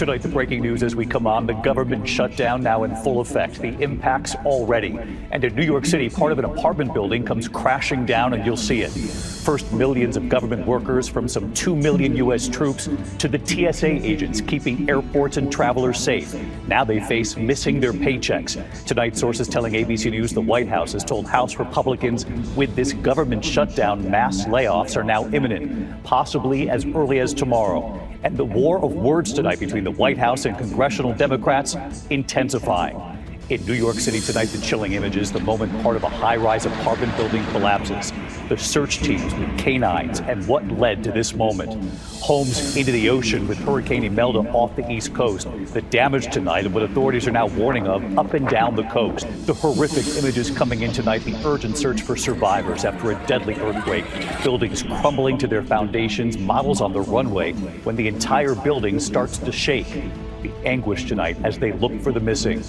Tonight, the breaking news as we come on, the government shutdown now in full effect. The impacts already. And in New York City, part of an apartment building comes crashing down, and you'll see it. First, millions of government workers, from some 2 million U.S. troops to the TSA agents keeping airports and travelers safe. Now they face missing their paychecks. Tonight, sources telling ABC News the White House has told House Republicans with this government shutdown, mass layoffs are now imminent, possibly as early as tomorrow. And the war of words tonight between the White House and congressional Democrats intensifying. In New York City tonight, the chilling images, the moment part of a high-rise apartment building collapses. The search teams with canines and what led to this moment. Homes into the ocean with Hurricane Imelda off the East Coast. The damage tonight and what authorities are now warning of up and down the coast. The horrific images coming in tonight, the urgent search for survivors after a deadly earthquake. Buildings crumbling to their foundations, models on the runway when the entire building starts to shake. The anguish tonight as they look for the missing.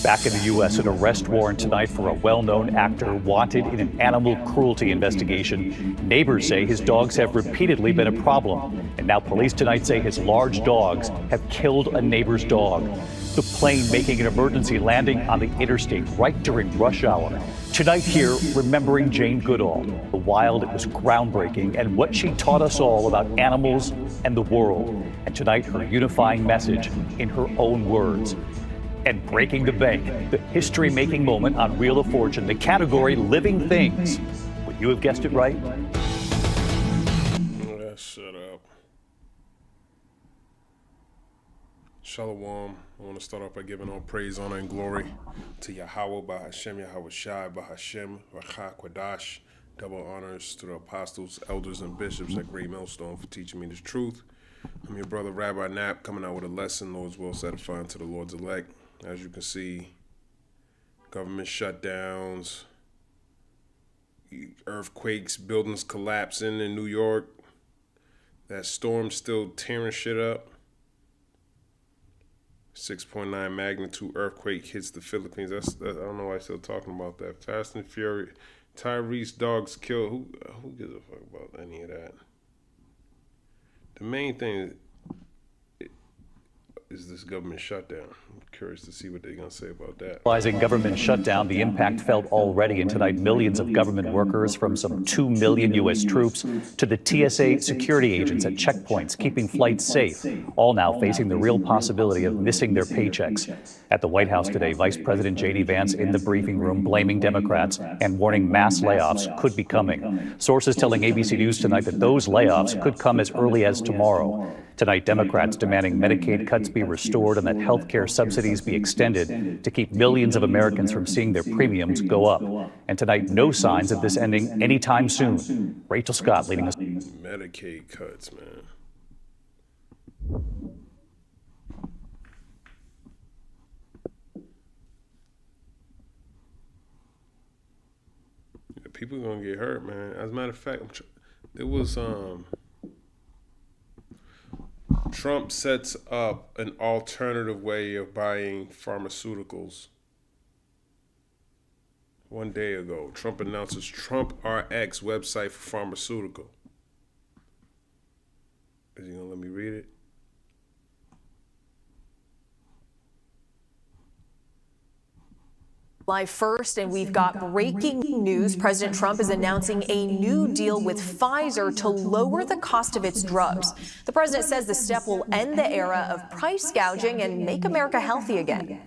Back in the U.S., an arrest warrant tonight for a well-known actor wanted in an animal cruelty investigation. Neighbors say his dogs have repeatedly been a problem. And now police tonight say his large dogs have killed a neighbor's dog. The plane making an emergency landing on the interstate right during rush hour. Tonight here, remembering Jane Goodall. The wild, it was groundbreaking, and what she taught us all about animals and the world. And tonight, her unifying message in her own words. And breaking the bank, the history-making moment on Wheel of Fortune, the category Living Things. Would you have guessed it right? Shut up. Shalom. I want to start off by giving all praise, honor, and glory to Yahweh, Bahashem, Yahweh Shai, Bahashem, Racha Kwadash. Double honors to the apostles, elders, and bishops at Great Millstone for teaching me this truth. I'm your brother, Rabbi Knapp, coming out with a lesson, Lord's will satisfying to the Lord's elect. As you can see, government shutdowns, earthquakes, buildings collapsing in New York. That storm still tearing shit up. 6.9 magnitude earthquake hits the Philippines. I don't know why I'm still talking about that. Fast and Furious. Tyrese dogs killed. Who gives a fuck about any of that? The main thing is this government shutdown. I'm curious to see what they're going to say about that. Realizing government shutdown, the impact felt already, and tonight millions of government workers, from some 2 million U.S. troops to the TSA security agents at checkpoints keeping flights safe, all now facing the real possibility of missing their paychecks. At the White House today, Vice President J.D. Vance in the briefing room blaming Democrats and warning mass layoffs could be coming. Sources telling ABC News tonight that those layoffs could come as early as tomorrow. Tonight, Democrats demanding Medicaid cuts be restored and that health care subsidies be extended to keep millions of Americans from seeing their premiums go up. And tonight, no signs of this ending anytime soon. Rachel Scott leading us. Medicaid cuts, man. Yeah, people gonna get hurt, man. As a matter of fact, there was Trump sets up an alternative way of buying pharmaceuticals. One day ago, Trump announces Trumprx website for pharmaceutical. Is he gonna let me read it? July 1st, and we've got breaking news. President Trump is announcing a new deal with Pfizer to lower the cost of its drugs. The president says the step will end the era of price gouging and make America healthy again.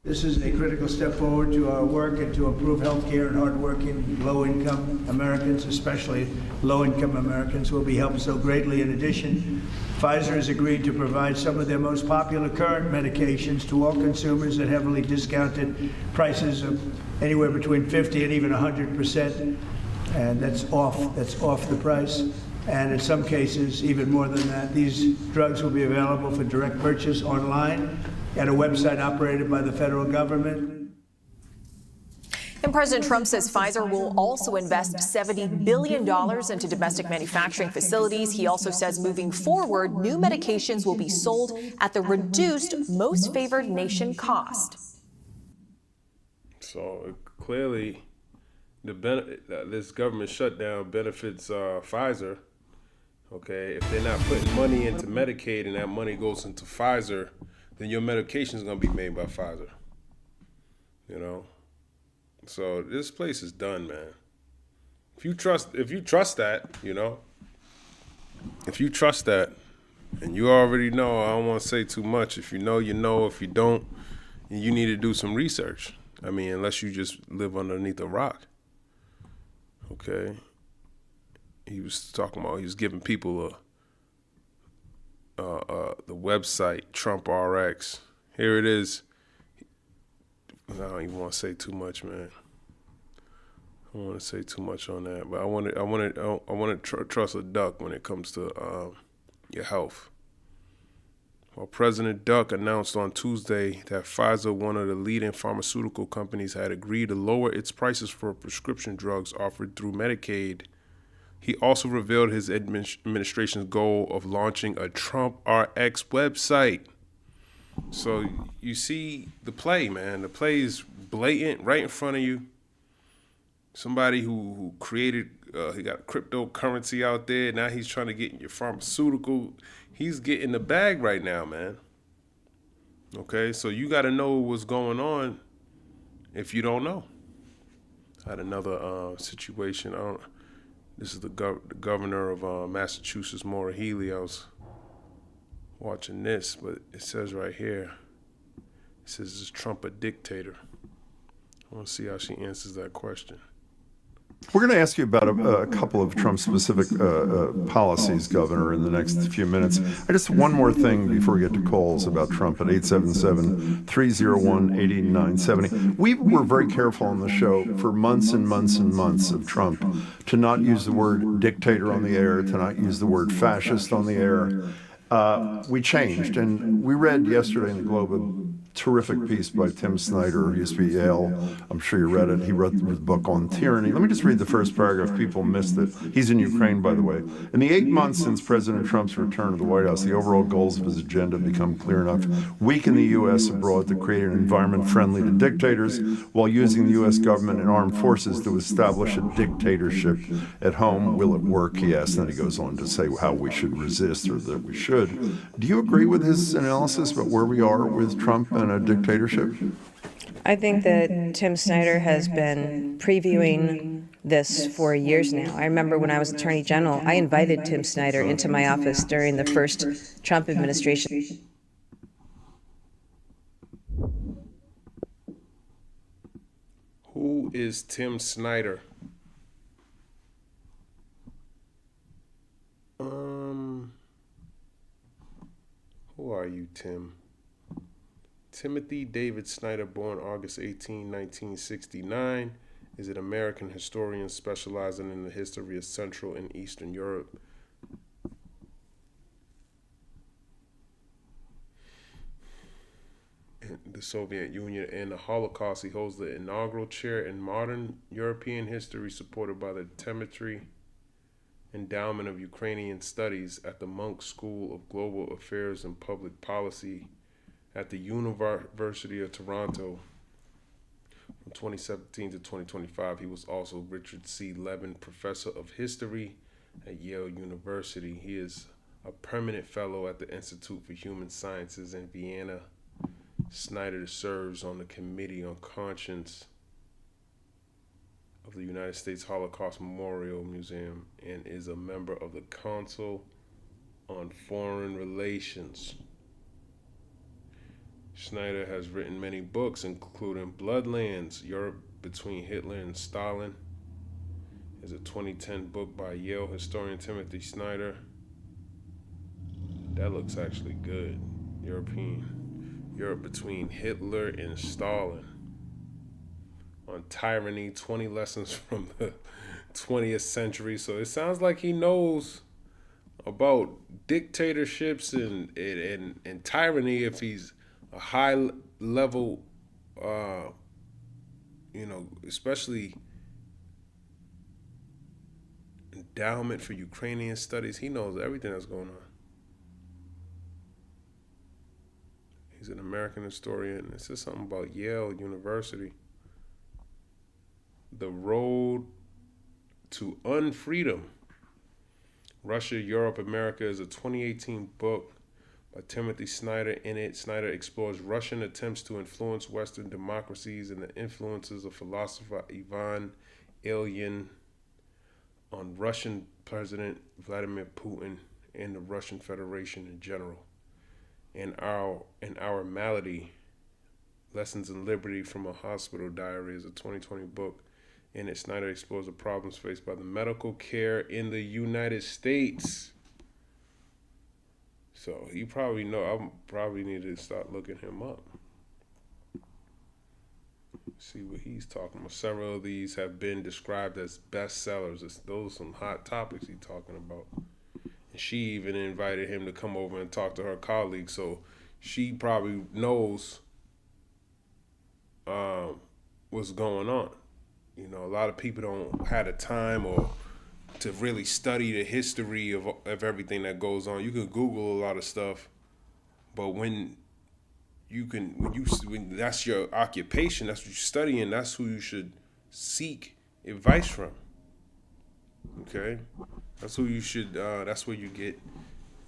This is a critical step forward to our work and to improve health care, and hardworking, low-income Americans, especially low-income Americans, will be helped so greatly. In addition, Pfizer has agreed to provide some of their most popular current medications to all consumers at heavily discounted prices of anywhere between 50 and even 100%, and that's off the price. And in some cases, even more than that. These drugs will be available for direct purchase online at a website operated by the federal government. And President Trump says Pfizer will also invest $70 billion into domestic manufacturing facilities. He also says moving forward, new medications will be sold at the reduced most favored nation cost. So clearly, this government shutdown benefits Pfizer. Okay, if they're not putting money into Medicaid and that money goes into Pfizer, then your medication is gonna be made by Pfizer. You know, so this place is done, man. If you trust that, you know, if you trust that, and you already know, I don't want to say too much. If you know, you know. If you don't, you need to do some research. I mean, unless you just live underneath a rock. Okay. He was talking about, he was giving people the website Trumprx. Here it is. I don't even want to say too much, man. I don't want to say too much on that, but I want to trust a duck when it comes to your health. Well, President Duck announced on Tuesday that Pfizer, one of the leading pharmaceutical companies, had agreed to lower its prices for prescription drugs offered through Medicaid. He also revealed his administration's goal of launching a Trumprx website. So you see the play, man. The play is blatant, right in front of you. Somebody who created, he got cryptocurrency out there. Now he's trying to get in your pharmaceutical. He's getting the bag right now, man. Okay, so you got to know what's going on if you don't know. I had another situation. This is the governor of Massachusetts, Maura Healey. I was watching this, but it says right here, it says, is Trump a dictator? I want to see how she answers that question. We're going to ask you about a couple of Trump-specific policies, Governor, in the next few minutes. Just one more thing before we get to calls about Trump at 877-301-8970. We were very careful on the show for months and months and months of Trump to not use the word dictator on the air, to not use the word fascist on the air. We changed, and we read yesterday in the Globe a terrific piece by Tim Snyder, who used to be Yale. I'm sure you read it. He wrote the book on tyranny. Let me just read the first paragraph. People missed it. He's in Ukraine, by the way. In the 8 months since President Trump's return to the White House, the overall goals of his agenda have become clear enough. Weaken the U.S. abroad to create an environment friendly to dictators, while using the U.S. government and armed forces to establish a dictatorship at home. Will it work? He asked. Then he goes on to say how we should resist, or that we should. Do you agree with his analysis about where we are with Trump and a dictatorship? I think that Tim Snyder has been previewing this for years now. I remember when I was Attorney General, I invited Tim Snyder into my office during the first Trump administration. Who is Tim Snyder? Who are you, Tim? Timothy David Snyder, born August 18, 1969, is an American historian specializing in the history of Central and Eastern Europe. And the Soviet Union and the Holocaust. He holds the inaugural chair in modern European history, supported by the Temetry Endowment of Ukrainian Studies at the Munk School of Global Affairs and Public Policy at the University of Toronto. From 2017 to 2025, he was also Richard C. Levin Professor of History at Yale University. He is a permanent fellow at the Institute for Human Sciences in Vienna. Snyder serves on the Committee on Conscience of the United States Holocaust Memorial Museum and is a member of the Council on Foreign Relations. Snyder has written many books, including Bloodlands, Europe Between Hitler and Stalin. Is a 2010 book by Yale historian Timothy Snyder. That looks actually good. Europe Between Hitler and Stalin. On tyranny, 20 lessons from the 20th century. So it sounds like he knows about dictatorships and tyranny if he's a high level, especially endowment for Ukrainian studies. He knows everything that's going on. He's an American historian. It says something about Yale University. The road to unfreedom. Russia, Europe, America is a 2018 book by Timothy Snyder. In it, Snyder explores Russian attempts to influence Western democracies and the influences of philosopher Ivan Ilyin on Russian President Vladimir Putin and the Russian Federation in general. And our malady, Lessons in Liberty from a Hospital Diary, is a 2020 book. In it, Snyder explores the problems faced by the medical care in the United States. So you probably know, I probably need to start looking him up. See what he's talking about. Several of these have been described as bestsellers. Those are some hot topics he's talking about. And she even invited him to come over and talk to her colleagues. So she probably knows what's going on. You know, a lot of people don't have the time or to really study the history of everything that goes on. You can Google a lot of stuff, but when that's your occupation, that's what you're studying, that's who you should seek advice from. Okay? That's who you should, that's where you get,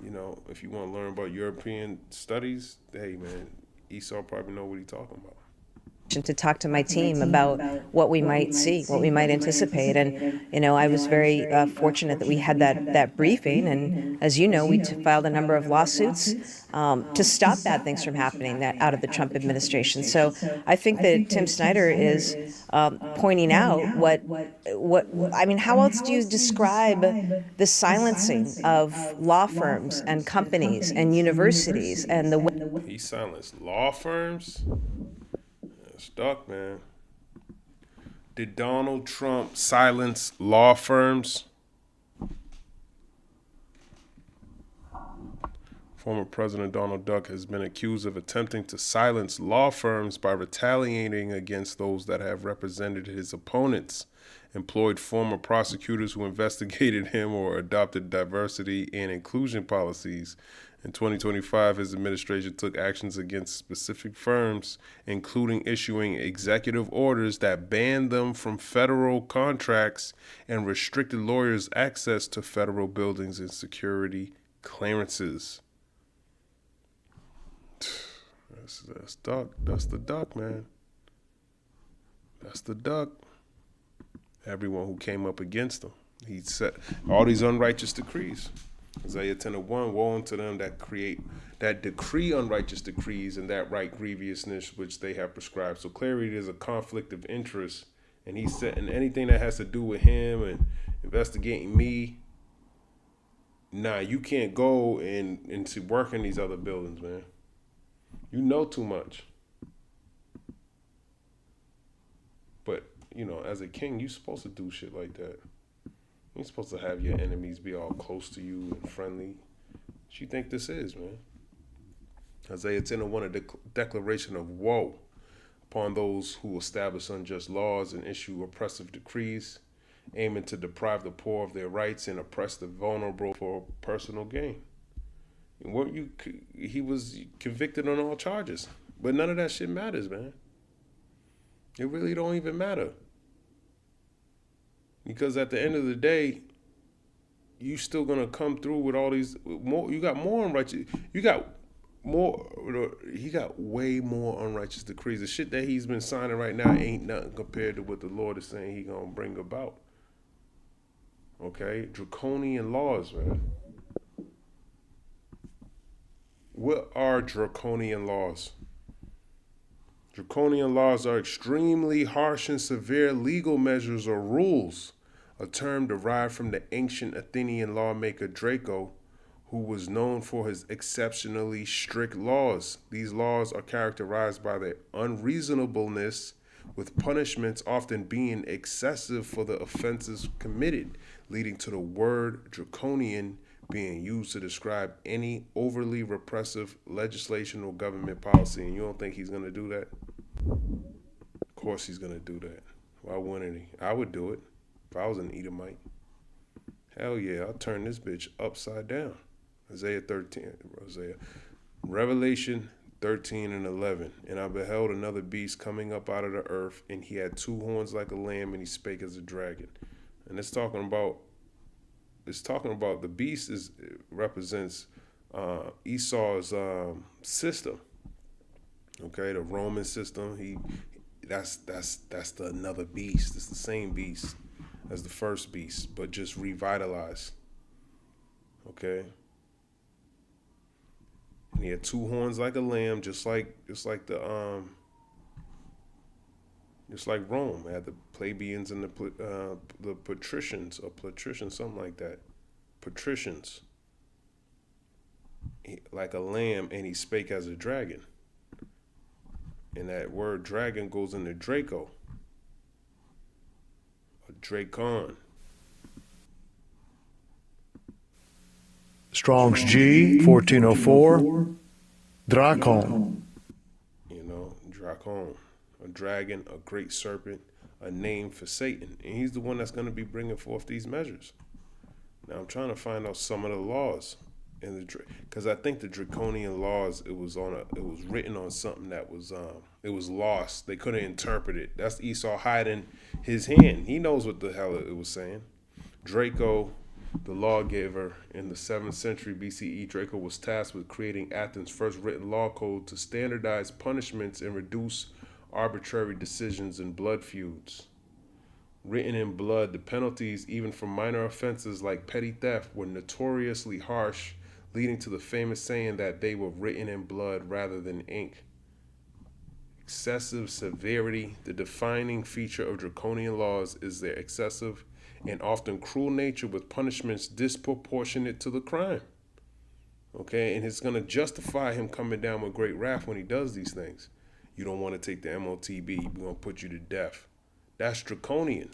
you know, if you want to learn about European studies, hey man, Esau probably know what he's talking about. To talk to my team about what we might see, what we might anticipate. And, you know, I was very fortunate that we had that briefing. And as you know, we filed a number of lawsuits to stop bad things from happening out of the Trump administration. So I think that Tim Snyder is pointing out I mean, how else do you describe the silencing of law firms and companies and universities and the way he silenced law firms? Stuck, man. Did Donald Trump silence law firms? Former President Donald Duck has been accused of attempting to silence law firms by retaliating against those that have represented his opponents, employed former prosecutors who investigated him, or adopted diversity and inclusion policies. In 2025, his administration took actions against specific firms, including issuing executive orders that banned them from federal contracts and restricted lawyers' access to federal buildings and security clearances. That's Duck. That's the Duck, man. That's the Duck. Everyone who came up against him. He set all these unrighteous decrees. Isaiah 10:1, woe unto them that decree unrighteous decrees and that write grievousness which they have prescribed. So clearly there's a conflict of interest, and he's setting anything that has to do with him and investigating me. Nah, you can't go and to work in these other buildings, man. You know too much. But, you know, as a king, you're supposed to do shit like that. You're supposed to have your enemies be all close to you and friendly. What you think this is, man? Isaiah 10:1, a declaration of woe upon those who establish unjust laws and issue oppressive decrees, aiming to deprive the poor of their rights and oppress the vulnerable for personal gain. And he was convicted on all charges, but none of that shit matters, man. It really don't even matter. Because at the end of the day, you still gonna come through with all these more. You got more unrighteous. He got way more unrighteous decrees. The shit that he's been signing right now ain't nothing compared to what the Lord is saying he gonna bring about. Okay, draconian laws, man. What are draconian laws? Draconian laws are extremely harsh and severe legal measures or rules, a term derived from the ancient Athenian lawmaker Draco, who was known for his exceptionally strict laws. These laws are characterized by their unreasonableness, with punishments often being excessive for the offenses committed, leading to the word draconian being used to describe any overly repressive legislation or government policy. And you don't think he's going to do that? Of course he's going to do that. Why wouldn't he? I would do it if I was an Edomite. Hell yeah, I'll turn this bitch upside down. Revelation 13:11. And I beheld another beast coming up out of the earth, and he had two horns like a lamb, and he spake as a dragon. And it's talking about it's talking about the beast represents Esau's system. Okay, the Roman system. That's the another beast. It's the same beast as the first beast, but just revitalized. Okay. And he had two horns like a lamb, just like Rome. It had the plebeians and the patricians, something like that. Patricians. Like a lamb, and he spake as a dragon. And that word dragon goes into Draco. A Dracon. Strong's G, 1404, Dracon. You know, Dracon. A dragon, a great serpent, a name for Satan. And he's the one that's going to be bringing forth these measures. Now, I'm trying to find out some of the laws. Because I think the draconian laws, it was written on something that was it was lost. They couldn't interpret it. That's Esau hiding his hand. He knows what the hell it was saying. Draco, the lawgiver in the 7th century BCE, Draco was tasked with creating Athens' first written law code to standardize punishments and reduce arbitrary decisions in blood feuds. Written in blood, the penalties, even for minor offenses like petty theft, were notoriously harsh, leading to the famous saying that they were written in blood rather than ink. Excessive severity, the defining feature of draconian laws, is their excessive and often cruel nature, with punishments disproportionate to the crime. Okay, and it's going to justify him coming down with great wrath when he does these things. You don't want to take the MOTB, we're going to put you to death. That's draconian.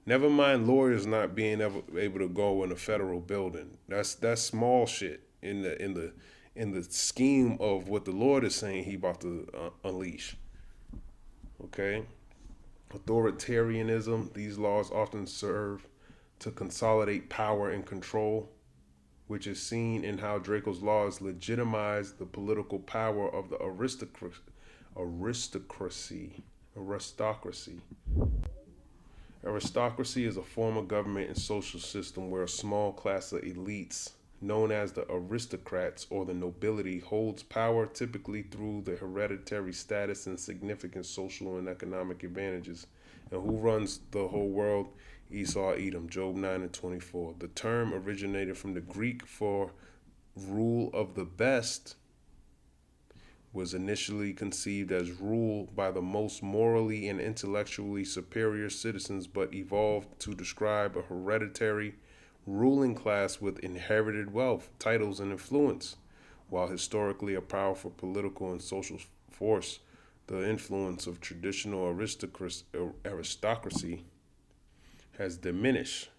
Never mind lawyers not being able to go in a federal building. That's small shit in the scheme of what the Lord is saying he about to unleash. Okay? Authoritarianism. These laws often serve to consolidate power and control, which is seen in how Draco's laws legitimize the political power of the aristocracy. Aristocracy is a form of government and social system where a small class of elites, known as the aristocrats or the nobility, holds power typically through the hereditary status and significant social and economic advantages. And who runs the whole world? Esau, Edom, Job 9:24. The term originated from the Greek for rule of the best, was initially conceived as rule by the most morally and intellectually superior citizens, but evolved to describe a hereditary ruling class with inherited wealth, titles, and influence. While historically a powerful political and social force, the influence of traditional aristocracy has diminished,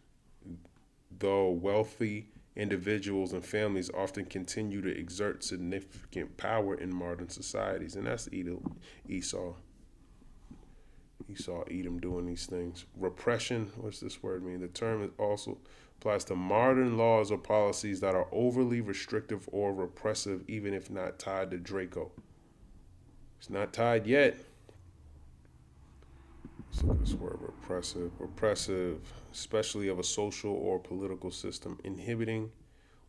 though wealthy individuals and families often continue to exert significant power in modern societies. And that's Esau, Edom doing these things. Repression, what's this word mean? The term also applies to modern laws or policies that are overly restrictive or repressive, even if not tied to Draco. It's not tied yet. Let's look at this word, repressive. Repressive, especially of a social or political system, inhibiting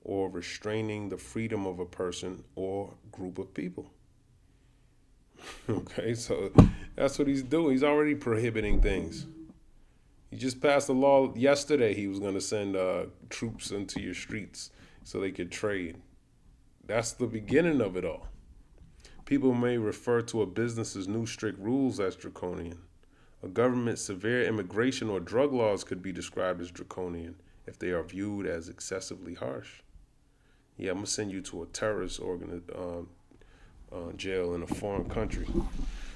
or restraining the freedom of a person or group of people. Okay, so that's what he's doing. He's already prohibiting things. He just passed a law yesterday. He was going to send troops into your streets so they could trade. That's the beginning of it all. People may refer to a business's new strict rules as draconian. A government's severe immigration or drug laws could be described as draconian if they are viewed as excessively harsh. Yeah, I'm going to send you to a terrorist jail in a foreign country.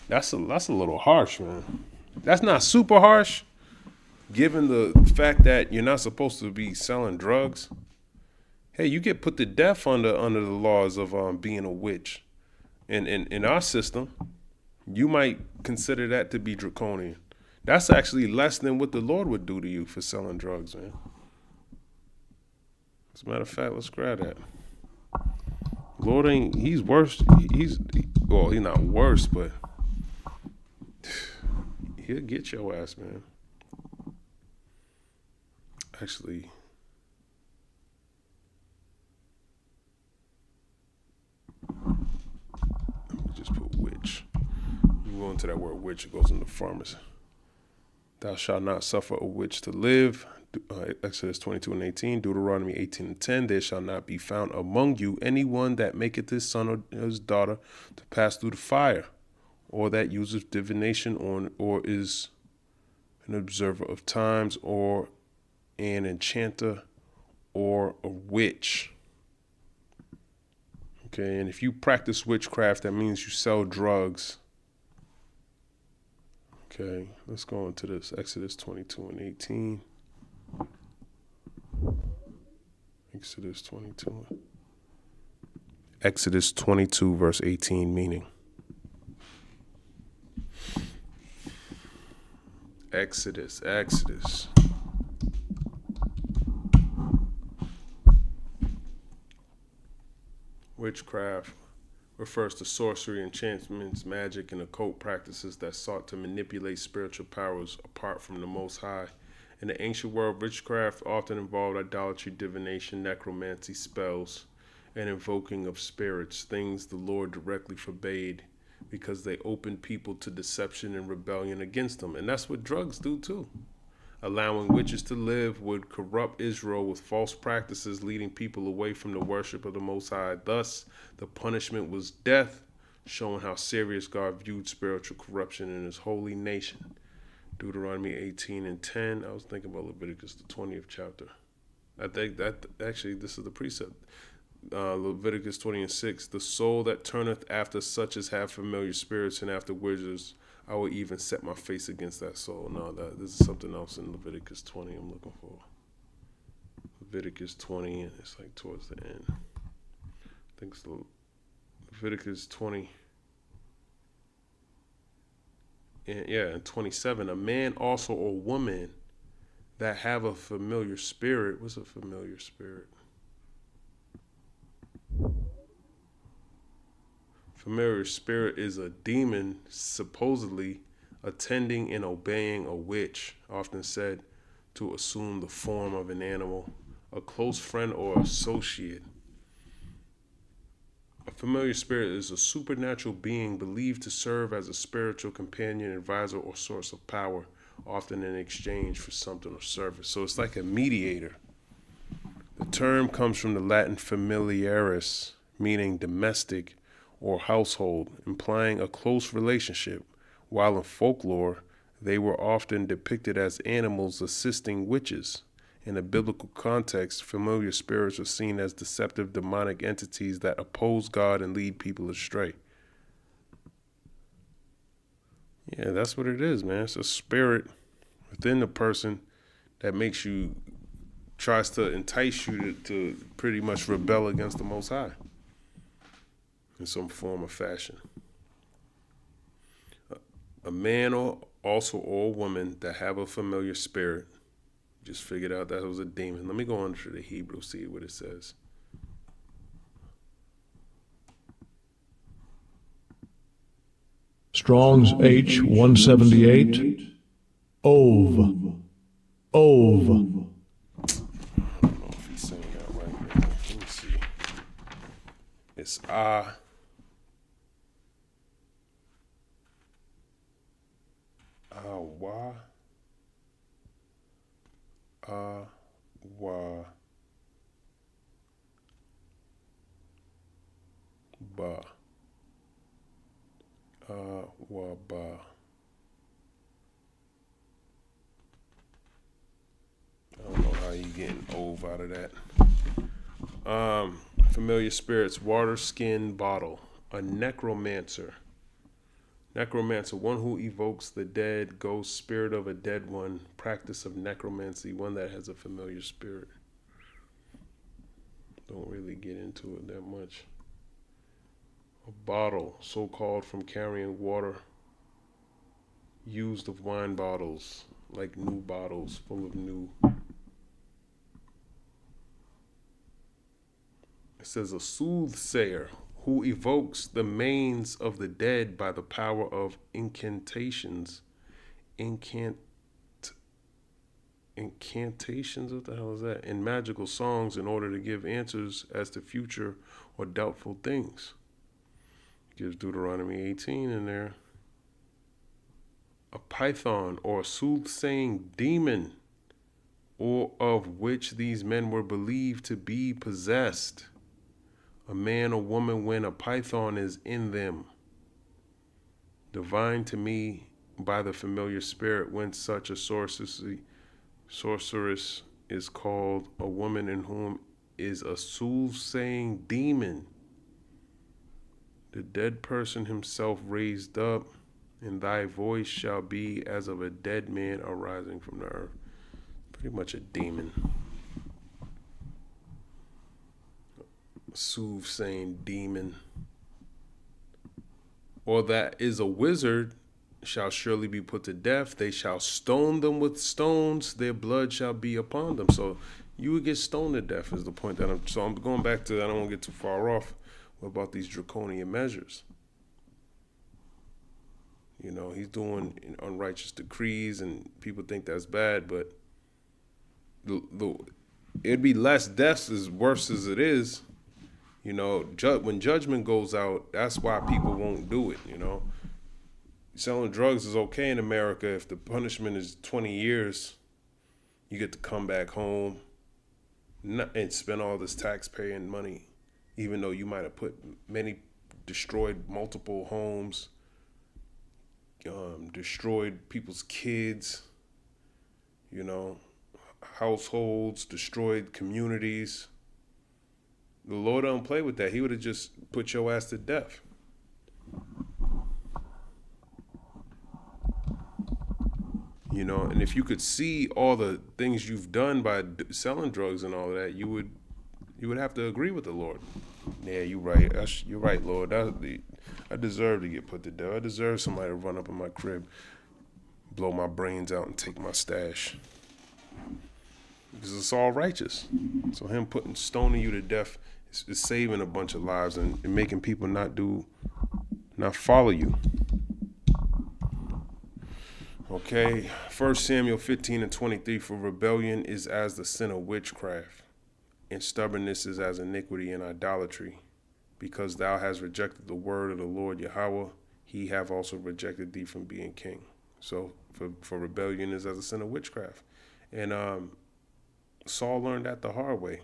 That's a little harsh, man. That's not super harsh, given the fact that you're not supposed to be selling drugs. Hey, you get put to death under the laws of being a witch. In our system, you might consider that to be draconian. That's actually less than what the Lord would do to you for selling drugs, man. As a matter of fact, let's grab that. Lord he's worse. He's not worse, but he'll get your ass, man. Actually, witch. You go into that word witch, it goes into pharmacy. Thou shalt not suffer a witch to live. Exodus 22:18, Deuteronomy 18:10. There shall not be found among you anyone that maketh his son or his daughter to pass through the fire, or that uses divination or is an observer of times, or an enchanter, or a witch. Okay, and if you practice witchcraft, that means you sell drugs. Okay, let's go into this. Exodus 22:18. Exodus 22. Exodus 22, verse 18, meaning. Exodus. Witchcraft refers to sorcery, enchantments, magic, and occult practices that sought to manipulate spiritual powers apart from the Most High. In the ancient world, witchcraft often involved idolatry, divination, necromancy, spells, and invoking of spirits, things the Lord directly forbade because they opened people to deception and rebellion against them. And that's what drugs do too. Allowing witches to live would corrupt Israel with false practices, leading people away from the worship of the Most High. Thus, the punishment was death, showing how serious God viewed spiritual corruption in his holy nation. Deuteronomy 18:10. I was thinking about Leviticus, the 20th chapter. I think that actually this is the precept. Leviticus 20:6. The soul that turneth after such as have familiar spirits and after wizards, I will even set my face against that soul. No, this is something else in Leviticus 20 I'm looking for. Leviticus 20, and it's like towards the end. I think it's Leviticus 20. And 27. A man also or woman that have a familiar spirit. What's a familiar spirit? Familiar spirit is a demon supposedly attending and obeying a witch, often said to assume the form of an animal, a close friend or associate. A familiar spirit is a supernatural being believed to serve as a spiritual companion, advisor, or source of power, often in exchange for something of service. So it's like a mediator. The term comes from the Latin familiaris, meaning domestic or household, implying a close relationship, while in folklore, they were often depicted as animals assisting witches. In a biblical context, familiar spirits are seen as deceptive demonic entities that oppose God and lead people astray. Yeah, that's what it is, man. It's a spirit within the person that tries to entice you to pretty much rebel against the Most High in some form or fashion. A man or woman that have a familiar spirit, just figured out that it was a demon. Let me go on to the Hebrew, see what it says. Strong's H178. Ove. I don't know if he's saying that right. Let me see. It's ba. I don't know how you getting ove out of that. Familiar spirits, water skin bottle, a necromancer. Necromancer, one who evokes the dead, ghost, spirit of a dead one, practice of necromancy, one that has a familiar spirit. Don't really get into it that much. A bottle, so-called from carrying water, used of wine bottles, like new bottles full of new. It says a soothsayer who evokes the manes of the dead by the power of incantations. Incantations, what the hell is that? In magical songs in order to give answers as to future or doubtful things. Gives Deuteronomy 18 in there. A python or a soothsaying demon, or of which these men were believed to be possessed. A man or woman when a python is in them. Divine to me by the familiar spirit when such a sorceress is called a woman in whom is a soothsaying demon. The dead person himself raised up, and thy voice shall be as of a dead man arising from the earth. Pretty much a demon. A soothsaying demon. Or that is a wizard shall surely be put to death. They shall stone them with stones. Their blood shall be upon them. So you would get stoned to death is the point that I'm going back to. I don't want to get too far off about these draconian measures. You know, he's doing unrighteous decrees and people think that's bad, but it'd be less deaths as worse as it is. You know, when judgment goes out, that's why people won't do it, you know. Selling drugs is okay in America if the punishment is 20 years. You get to come back home and spend all this taxpaying money, even though you might have destroyed multiple homes, destroyed people's kids, you know, households, destroyed communities. The Lord don't play with that. He would have just put your ass to death. You know, and if you could see all the things you've done by selling drugs and all of that, you would have to agree with the Lord. Yeah, you're right. You're right, Lord. I deserve to get put to death. I deserve somebody to run up in my crib, blow my brains out, and take my stash. Because it's all righteous. So him stoning you to death is saving a bunch of lives and making people not follow you. Okay, 1 Samuel 15:23, for rebellion is as the sin of witchcraft, and stubbornness is as iniquity and idolatry. Because thou hast rejected the word of the Lord Yahweh, he have also rejected thee from being king. So for rebellion is as a sin of witchcraft. And Saul learned that the hard way.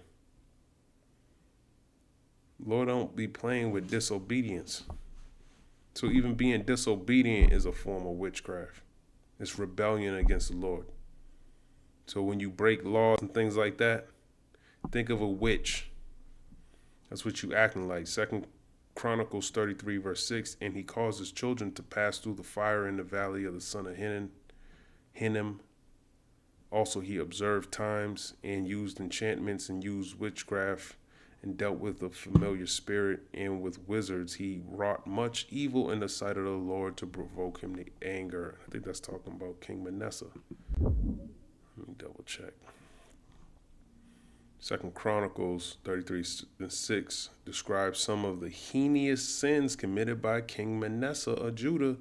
Lord don't be playing with disobedience. So even being disobedient is a form of witchcraft. It's rebellion against the Lord. So when you break laws and things like that, think of a witch. That's what you acting like. 2 Chronicles 33 verse 6, and he caused his children to pass through the fire in the valley of the son of Hinnom. Also he observed times and used enchantments and used witchcraft and dealt with the familiar spirit, and with wizards he wrought much evil in the sight of the Lord to provoke him to anger. I think that's talking about King Manasseh. Let me double check. 2 Chronicles 33:6 describes some of the heinous sins committed by King Manasseh of Judah,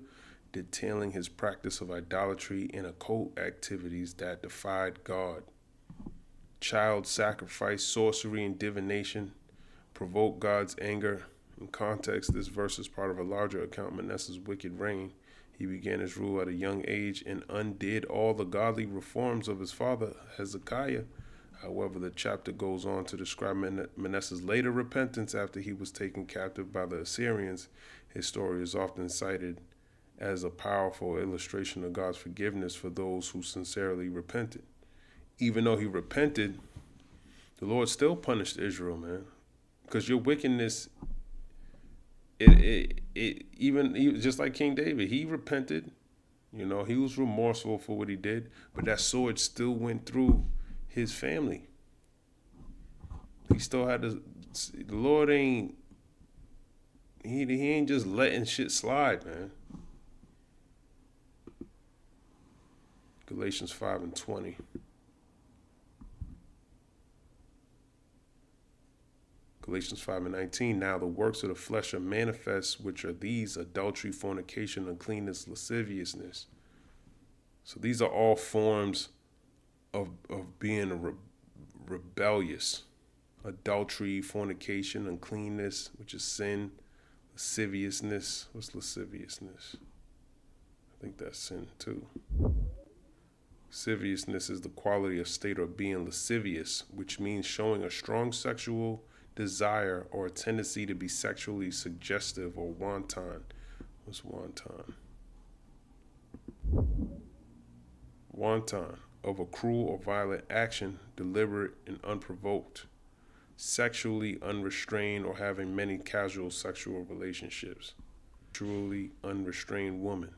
detailing his practice of idolatry and occult activities that defied God. Child sacrifice, sorcery, and divination provoke God's anger. In context, this verse is part of a larger account of Manasseh's wicked reign. He began his rule at a young age and undid all the godly reforms of his father Hezekiah. However, the chapter goes on to describe Manasseh's later repentance after he was taken captive by the Assyrians. His story is often cited as a powerful illustration of God's forgiveness for those who sincerely repented. Even though he repented, the Lord still punished Israel, man. Because your wickedness, even just like King David, he repented. You know, he was remorseful for what he did, but that sword still went through his family. He still had to. The Lord ain't. He ain't just letting shit slide, man. Galatians 5:20. Galatians 5:19, now the works of the flesh are manifest, which are these: adultery, fornication, uncleanness, lasciviousness. So these are all forms of being rebellious. Adultery, fornication, uncleanness, which is sin, Lasciviousness. What's lasciviousness? I think that's sin too. Lasciviousness is the quality of state or being lascivious, which means showing a strong sexual desire or a tendency to be sexually suggestive or wanton. What's wanton? Wanton, of a cruel or violent action, deliberate and unprovoked, sexually unrestrained or having many casual sexual relationships. Truly unrestrained woman.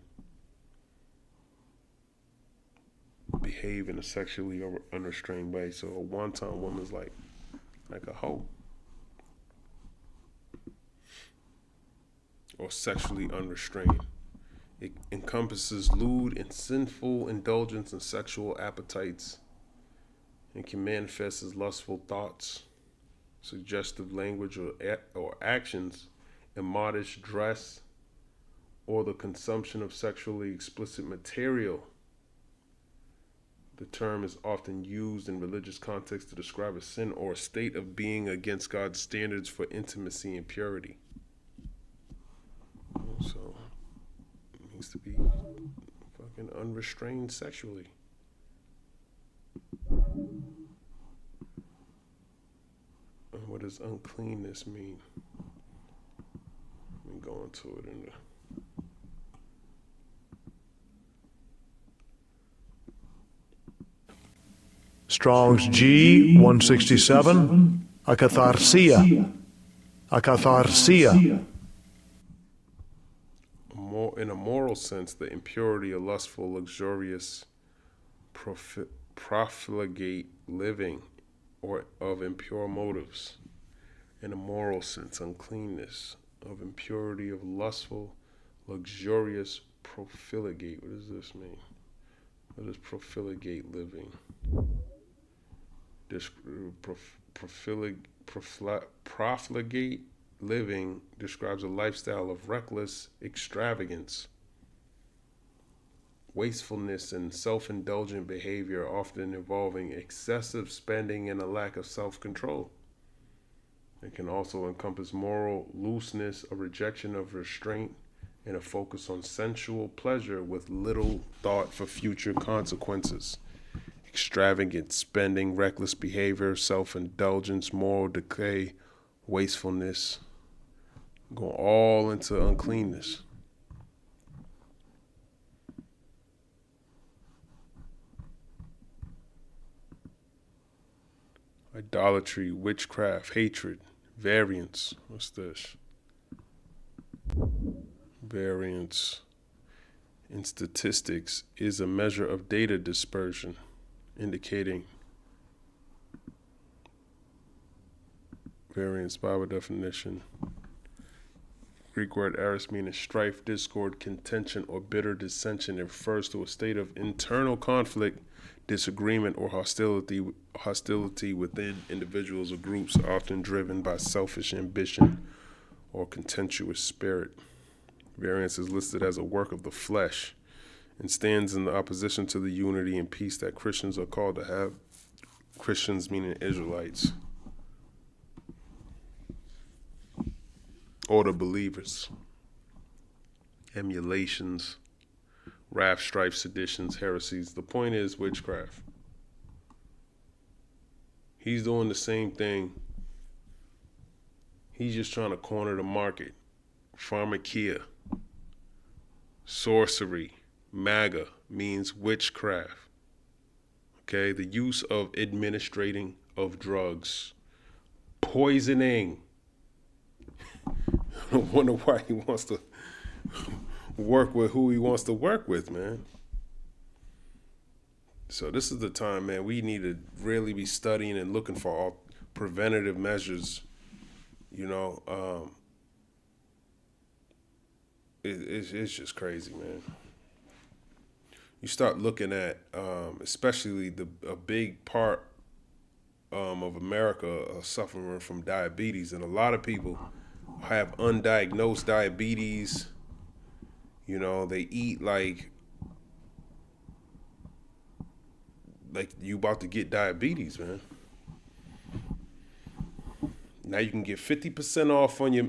Behave in a sexually unrestrained way. So a wanton woman is like a hoe. Or sexually unrestrained. It encompasses lewd and sinful indulgence in sexual appetites and can manifest as lustful thoughts, suggestive language or actions, immodest dress, or the consumption of sexually explicit material. The term is often used in religious contexts to describe a sin or a state of being against God's standards for intimacy and purity. So, it means to be fucking unrestrained sexually. And what does uncleanness mean? Let me go into it in the... Strong's G 167, akatharsia, akatharsia. In a moral sense, the impurity of lustful, luxurious, profligate living, or of impure motives. In a moral sense, uncleanness, of impurity of lustful, luxurious, profligate. What does this mean? What is profligate living? Profligate living describes a lifestyle of reckless extravagance, wastefulness, and self-indulgent behavior, often involving excessive spending and a lack of self-control. It can also encompass moral looseness, a rejection of restraint, and a focus on sensual pleasure with little thought for future consequences. Extravagant spending, reckless behavior, self-indulgence, moral decay, wastefulness, go all into uncleanness. Idolatry, witchcraft, hatred, variance. What's this? Variance in statistics is a measure of data dispersion, indicating variance, Bible definition. Greek word aris meaning strife, discord, contention, or bitter dissension. It refers to a state of internal conflict, disagreement, or hostility within individuals or groups, often driven by selfish ambition or contentious spirit. Variance is listed as a work of the flesh and stands in the opposition to the unity and peace that Christians are called to have. Christians meaning Israelites, or the believers. Emulations, wrath, strife, seditions, heresies. The point is witchcraft. He's doing the same thing. He's just trying to corner the market. Pharmakia, sorcery, MAGA means witchcraft. Okay, the use of administrating of drugs, poisoning. I wonder why he wants to work with who he wants to work with, man. So this is the time, man, we need to really be studying and looking for all preventative measures, you know. It's just crazy, man. You start looking at, especially a big part of America suffering from diabetes, and a lot of people have undiagnosed diabetes. You know, they eat like you about to get diabetes, man. Now you can get 50% off on your.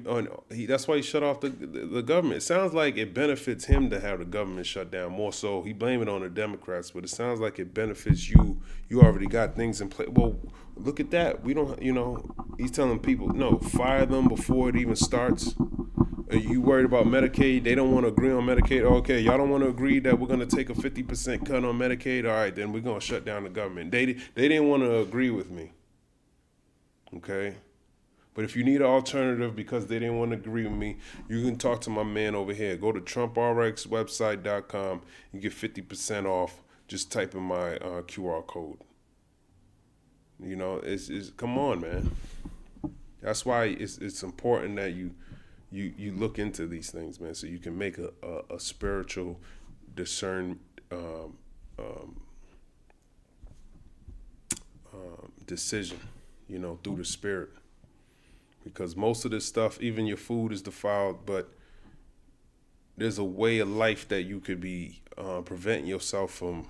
That's why he shut off the government. It sounds like it benefits him to have the government shut down more so. He blamed it on the Democrats, but it sounds like it benefits you. You already got things in place. Well, look at that. We don't. He's telling people no, fire them before it even starts. Are you worried about Medicaid? They don't want to agree on Medicaid. Okay, y'all don't want to agree that we're going to take a 50% cut on Medicaid. All right, then we're going to shut down the government. They didn't want to agree with me. Okay. But if you need an alternative because they didn't want to agree with me, you can talk to my man over here. Go to Trumprx.website.com. You get 50% off. Just type in my QR code. It's come on, man. That's why it's important that you look into these things, man, so you can make a spiritual discern decision, through the Spirit. Because most of this stuff, even your food is defiled, but there's a way of life that you could be preventing yourself from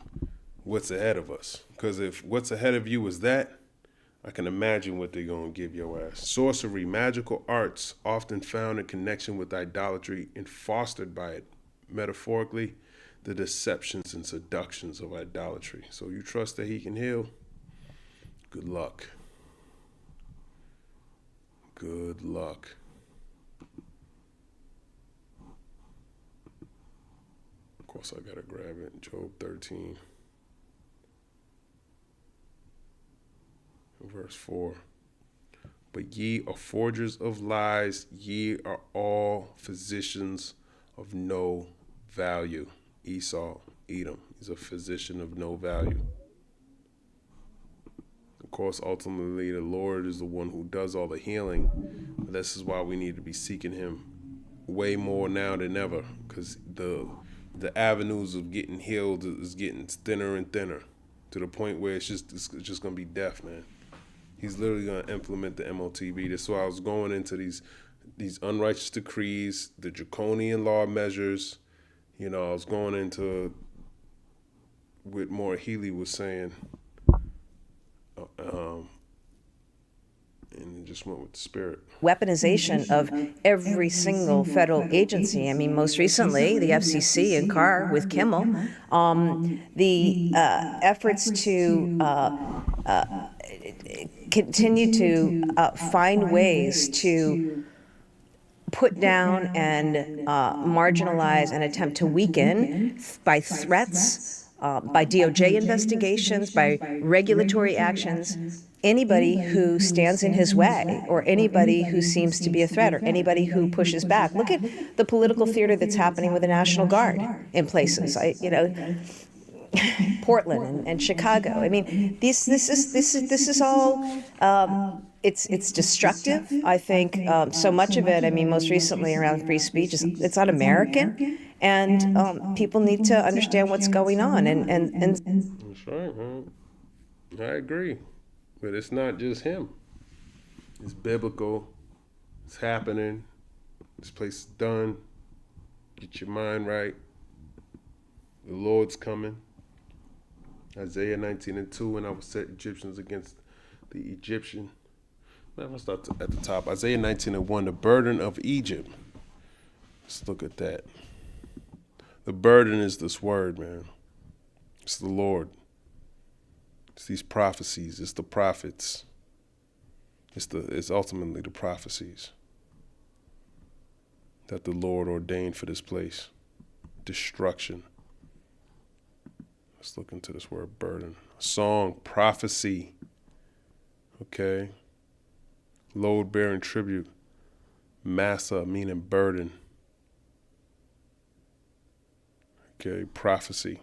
what's ahead of us. Because if what's ahead of you is that, I can imagine what they're going to give your ass. Sorcery, magical arts, often found in connection with idolatry and fostered by it. Metaphorically, the deceptions and seductions of idolatry. So you trust that he can heal? Good luck. Good luck. Of course, I gotta grab it. Job 13, verse 4. But ye are forgers of lies, ye are all physicians of no value. Esau, Edom, is a physician of no value. Of course, ultimately, the Lord is the one who does all the healing. But this is why we need to be seeking him way more now than ever, because the avenues of getting healed is getting thinner and thinner to the point where it's just going to be death, man. He's literally going to implement the MOTB. That's why I was going into these unrighteous decrees, the draconian law measures. I was going into what more Healey was saying. And it just went with the Spirit. Weaponization of every single federal agency. I mean, most recently, the FCC in Carr with Kimmel. The efforts to continue to find ways to put down and marginalize and attempt to weaken by threats, by DOJ investigations, by regulatory actions, anybody who stands in his way or anybody who seems to be a threat or anybody who pushes back. Look at the political theater that's happening with the National Guard in places. Portland and Chicago. I mean, this is all. It's destructive. I think so much of it. I mean, most recently around free speech, it's un-American, and people need to understand what's going on. And that's right, man. I agree, but it's not just him. It's biblical. It's happening. This place is done. Get your mind right. The Lord's coming. Isaiah 19:2, and I will set Egyptians against the Egyptian. Man, let's start at the top. Isaiah 19:1, the burden of Egypt. Let's look at that. The burden is this word, man. It's the Lord. It's these prophecies. It's the prophets. It's ultimately the prophecies that the Lord ordained for this place. Destruction. Let's look into this word burden. Song, prophecy. Okay. Load bearing tribute. Massa, meaning burden. Okay. Prophecy.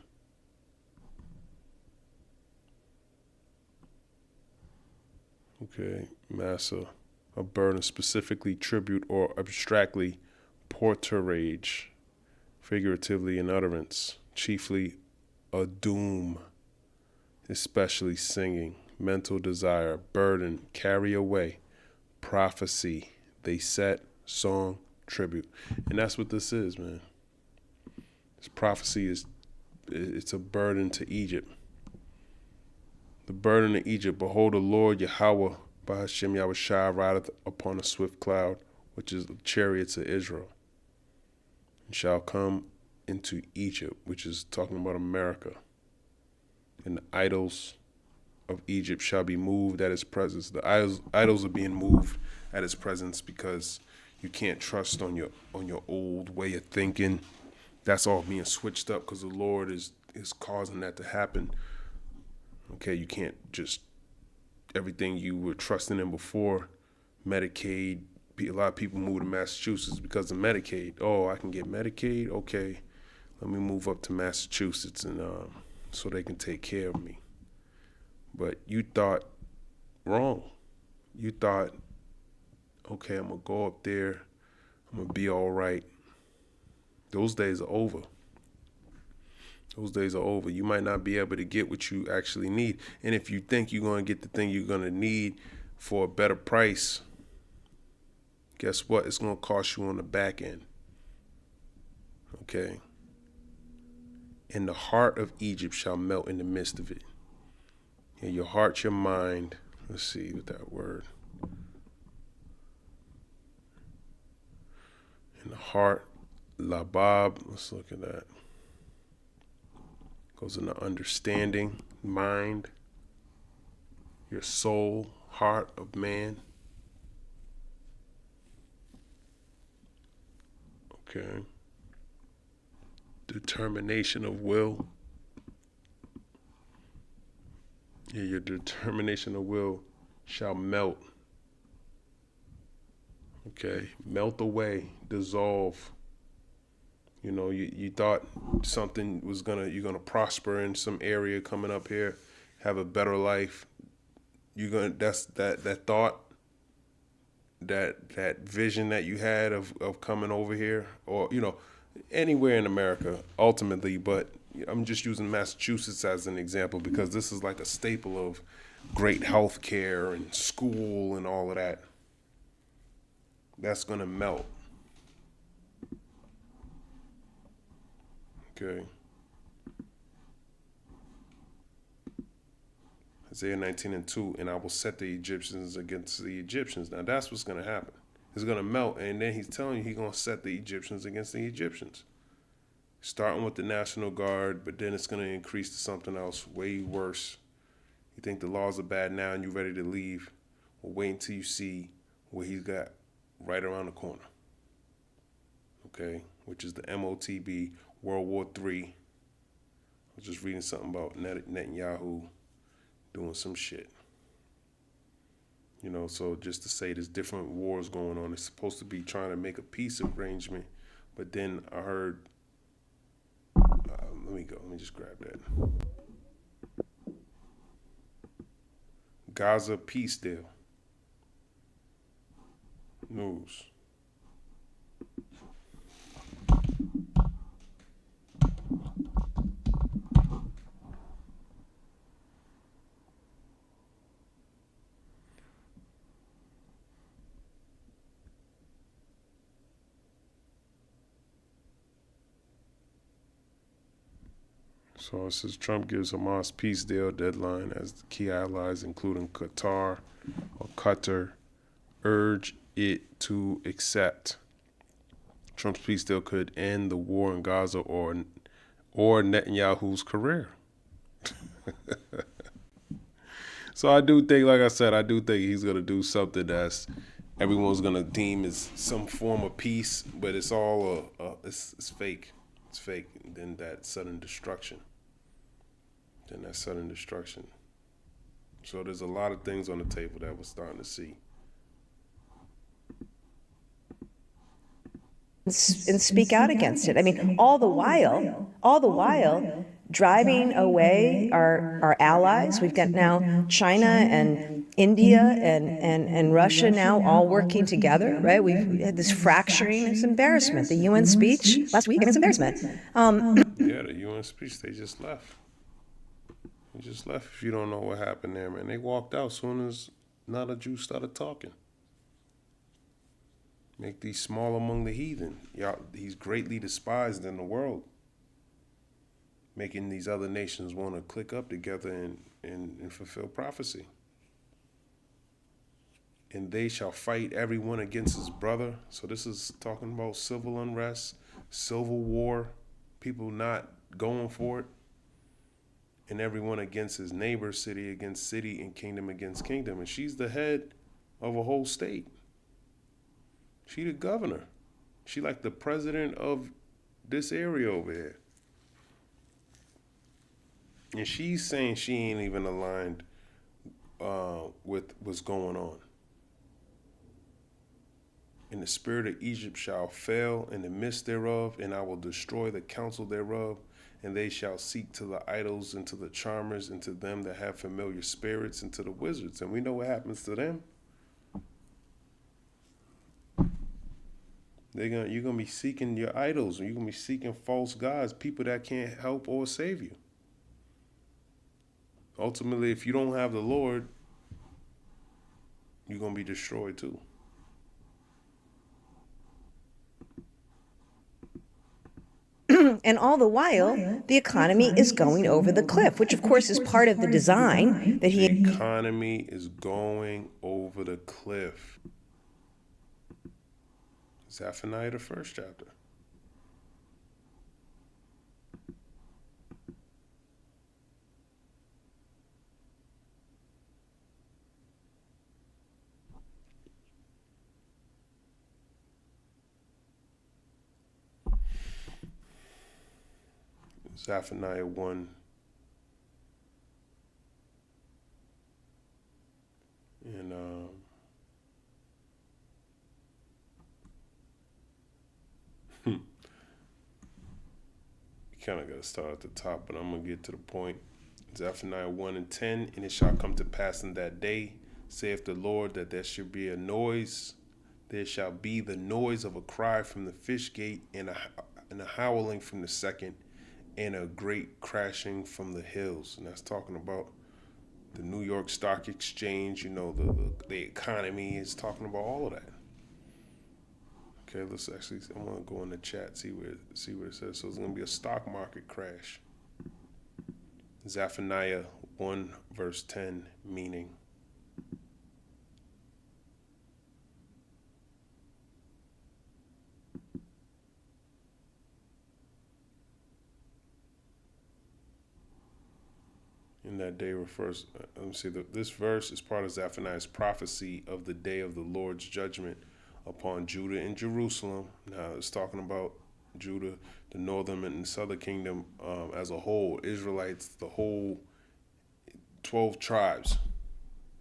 Okay. Massa, a burden, specifically tribute or abstractly porterage, figuratively an utterance, chiefly a doom, especially singing, mental desire, burden, carry away, prophecy, they set, song, tribute. And that's what this is, man. This prophecy it's a burden to Egypt. The burden of Egypt, behold the Lord Yahweh, Bahashem Yahushua rideth upon a swift cloud, which is the chariots of Israel, and shall come into Egypt, which is talking about America. And the idols of Egypt shall be moved at his presence. The idols are being moved at his presence because you can't trust on your old way of thinking. That's all being switched up because the Lord is causing that to happen. Okay, you can't just, everything you were trusting in before, Medicaid, a lot of people move to Massachusetts because of Medicaid. Oh, I can get Medicaid? Okay, let me move up to Massachusetts and so they can take care of me. But you thought wrong. You thought, okay, I'm going to go up there, I'm going to be all right. Those days are over. Those days are over. You might not be able to get what you actually need. And if you think you're going to get the thing you're going to need for a better price, guess what? It's going to cost you on the back end. Okay? And the heart of Egypt shall melt in the midst of it. And your heart, your mind, let's see with that word. In the heart, labab, let's look at that. Goes into understanding, mind, your soul, heart of man. Okay. Determination of will. Yeah, your determination of will shall melt. Okay, melt away, dissolve. You know, you thought something was you're gonna prosper in some area coming up here, have a better life. That's that thought, that vision that you had of coming over here, or you know, anywhere in America ultimately. But I'm just using Massachusetts as an example because this is like a staple of great health care and school and all of that. That's gonna melt. Okay. Isaiah 19:2, and I will set the Egyptians against the Egyptians. Now that's what's going to happen. It's going to melt, and then he's telling you he's going to set the Egyptians against the Egyptians. Starting with the National Guard, but then it's going to increase to something else way worse. You think the laws are bad now and you're ready to leave? Well, wait until you see what he's got right around the corner. Okay, which is the MOTB, World War III. I was just reading something about Netanyahu doing some shit. You know, so just to say there's different wars going on. It's supposed to be trying to make a peace arrangement, but then I heard, let me just grab that. Gaza peace deal. News. So it says Trump gives Hamas peace deal deadline as the key allies, including Qatar, urge it to accept. Trump's peace deal could end the war in Gaza or Netanyahu's career. So I do think, like I said, he's going to do something that's everyone's going to deem as some form of peace, but it's all it's fake. It's fake. And then that sudden destruction. So there's a lot of things on the table that we're starting to see. And speak out against it. I mean, all the while, driving away our allies. We've got now China and India and Russia now all working together, right? We've had this fracturing. It's embarrassment. The UN speech last week, and it's embarrassment. Yeah, the UN speech, they just left. They just left if you don't know what happened there, man. They walked out as soon as not a Jew started talking. Make thee small among the heathen. He's greatly despised in the world. Making these other nations want to click up together and fulfill prophecy. and they shall fight everyone against his brother. So this is talking about civil unrest, civil war, people not going for it. And everyone against his neighbor, city against city, and kingdom against kingdom. And she's the head of a whole state. She the governor. She like the president of this area over here. And she's saying she ain't even aligned with what's going on. And the spirit of Egypt shall fail in the midst thereof, and I will destroy the counsel thereof, and they shall seek to the idols and to the charmers and to them that have familiar spirits and to the wizards. And we know what happens to them. You're gonna be seeking your idols, and you're gonna be seeking false gods, people that can't help or save you. Ultimately, if you don't have the Lord, you're gonna be destroyed too. And all the while, the economy is going over the cliff, which of course is part of the design that he... The economy is going over the cliff. Zephaniah, the 1st chapter. Zephaniah 1. And you kind of got to start at the top, but I'm going to get to the point. Zephaniah 1 and 10. And it shall come to pass in that day, saith the Lord, that there shall be a noise. There shall be the noise of a cry from the fish gate, and a howling from the second, and a great crashing from the hills. And that's talking about the New York Stock Exchange, you know, the economy is talking about all of that. Okay, let's actually, I want to go in the chat, see what it says. So it's going to be a stock market crash. Zephaniah 1 verse 10, meaning. In that day refers, let me see, this verse is part of Zephaniah's prophecy of the day of the Lord's judgment upon Judah and Jerusalem. Now it's talking about Judah, the northern and southern kingdom as a whole, Israelites, the whole 12 tribes.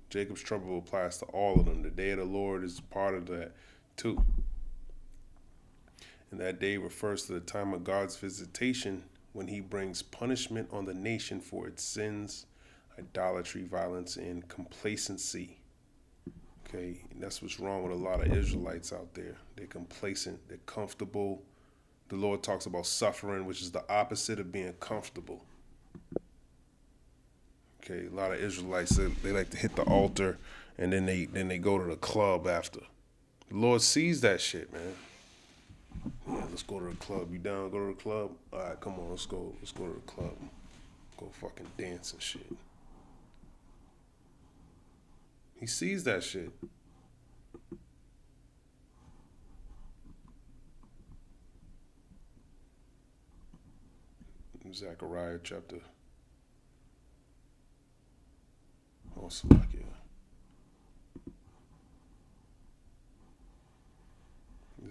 Jacob's trouble applies to all of them. The day of the Lord is part of that too. And that day refers to the time of God's visitation, when he brings punishment on the nation for its sins, idolatry, violence, and complacency. Okay, and that's what's wrong with a lot of Israelites out there. They're complacent, they're comfortable. The Lord talks about suffering, which is the opposite of being comfortable. Okay, a lot of Israelites, they like to hit the altar, and then they go to the club after. The Lord sees that shit, man. Yeah, let's go to the club. You down? Go to the club? All right, come on, let's go. Let's go to the club. Go fucking dance and shit. He sees that shit. Zechariah chapter. Oh, Slovakia.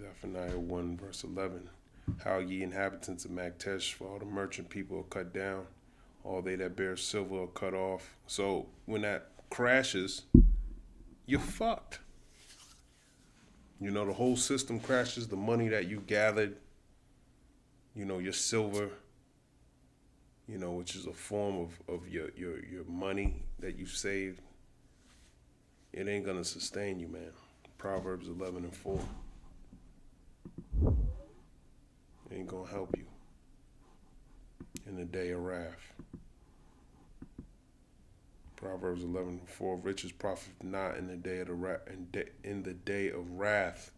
Zephaniah 1 verse 11. How ye inhabitants of Maktesh, for all the merchant people are cut down, all they that bear silver are cut off. So when that crashes, you're fucked. You know, the whole system crashes. The money that you gathered, you know, your silver, you know, which is a form of your money that you've saved, it ain't gonna sustain you, man. Proverbs 11 and 4. Ain't gonna help you in the day of wrath. Proverbs 11 and 4. Riches profit not in the day of in the day of wrath,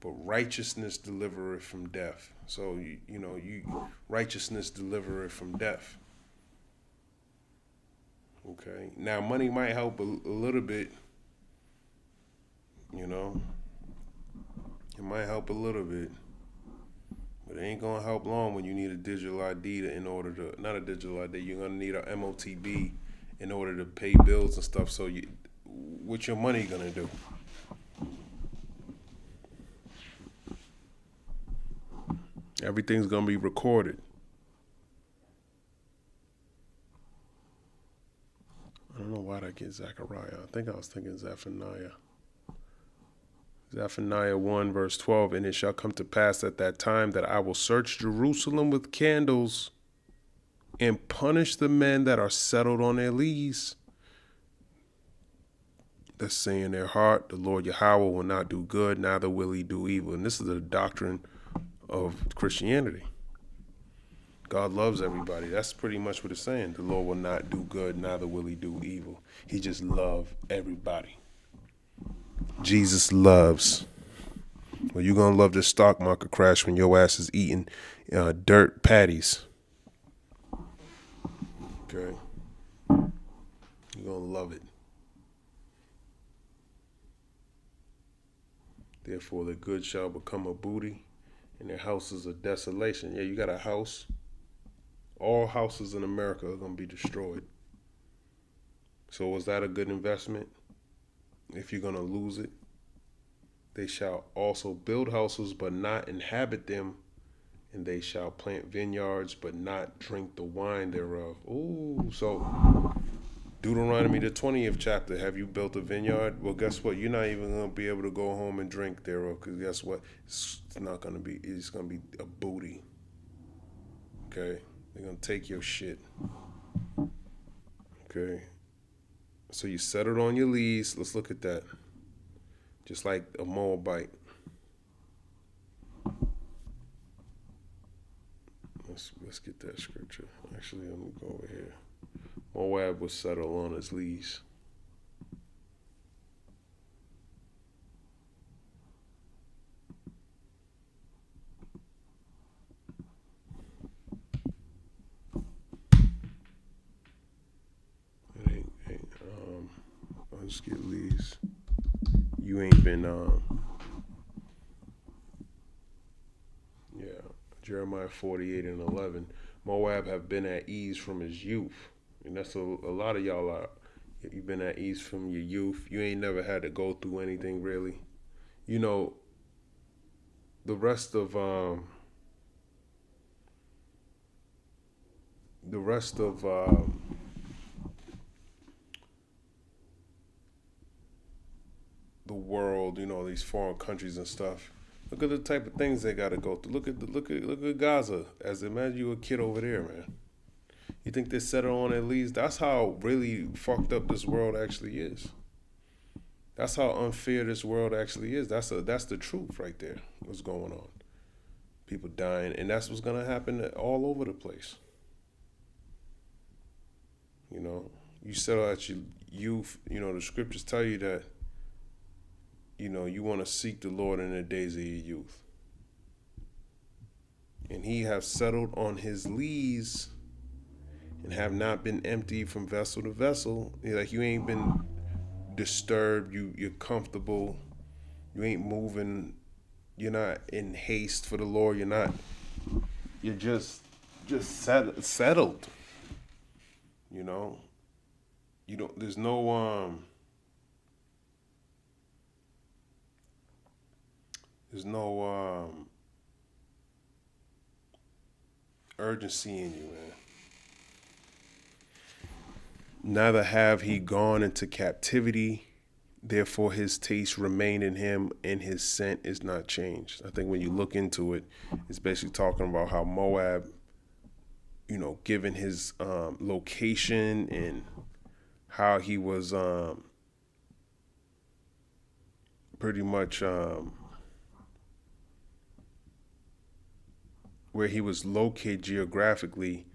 but righteousness delivereth from death. So righteousness delivereth from death. Okay. Now money might help a little bit, You know, it might help a little bit, but it ain't gonna help long when you need a digital ID in order to, not a digital ID, you're gonna need a MOTB in order to pay bills and stuff. So what your money gonna do? Everything's gonna be recorded. I don't know why that gets Zechariah. I think I was thinking Zephaniah. Zephaniah 1 verse 12, and it shall come to pass at that time that I will search Jerusalem with candles and punish the men that are settled on their lees. That say in their heart, the Lord Yahweh will not do good, neither will he do evil. And this is the doctrine of Christianity. God loves everybody. That's pretty much what it's saying. The Lord will not do good, neither will he do evil. He just loves everybody. Jesus loves. Well, you're going to love this stock market crash when your ass is eating dirt patties. Okay? You're going to love it. Therefore, the good shall become a booty, and their houses a desolation. Yeah, you got a house. All houses in America are going to be destroyed. So was that a good investment? If you're going to lose it, they shall also build houses, but not inhabit them, and they shall plant vineyards, but not drink the wine thereof. Ooh, so Deuteronomy, the 20th chapter, have you built a vineyard? Well, guess what? You're not even going to be able to go home and drink thereof, because guess what? It's not going to be, it's going to be a booty. Okay? They're going to take your shit. Okay? So you settled on your lease. Let's look at that. Just like a Moabite. Let's get that scripture. Actually, let me go over here. Moab was settled on his lease. I'll just get lease. You ain't been, Jeremiah 48 and 11. Moab have been at ease from his youth. And that's a lot of y'all are. You've been at ease from your youth. You ain't never had to go through anything really. You know, the rest of the world, you know, these foreign countries and stuff. Look at the type of things they got to go through. Look at Gaza. As imagine you a kid over there, man. You think they settle on their leaves? That's how really fucked up this world actually is. That's how unfair this world actually is. That's the truth right there. What's going on? People dying, and that's what's gonna happen all over the place. You know, you settle at your youth. You know, the scriptures tell you that. You know, you want to seek the Lord in the days of your youth. And he have settled on his lees and have not been emptied from vessel to vessel. Like you ain't been disturbed. You're comfortable. You ain't moving. You're not in haste for the Lord. You're just settled. You know, there's no urgency in you, man. Neither have he gone into captivity, therefore his taste remained in him, and his scent is not changed. I think when you look into it, it's basically talking about how Moab, you know, given his location and how he was pretty much where he was located geographically,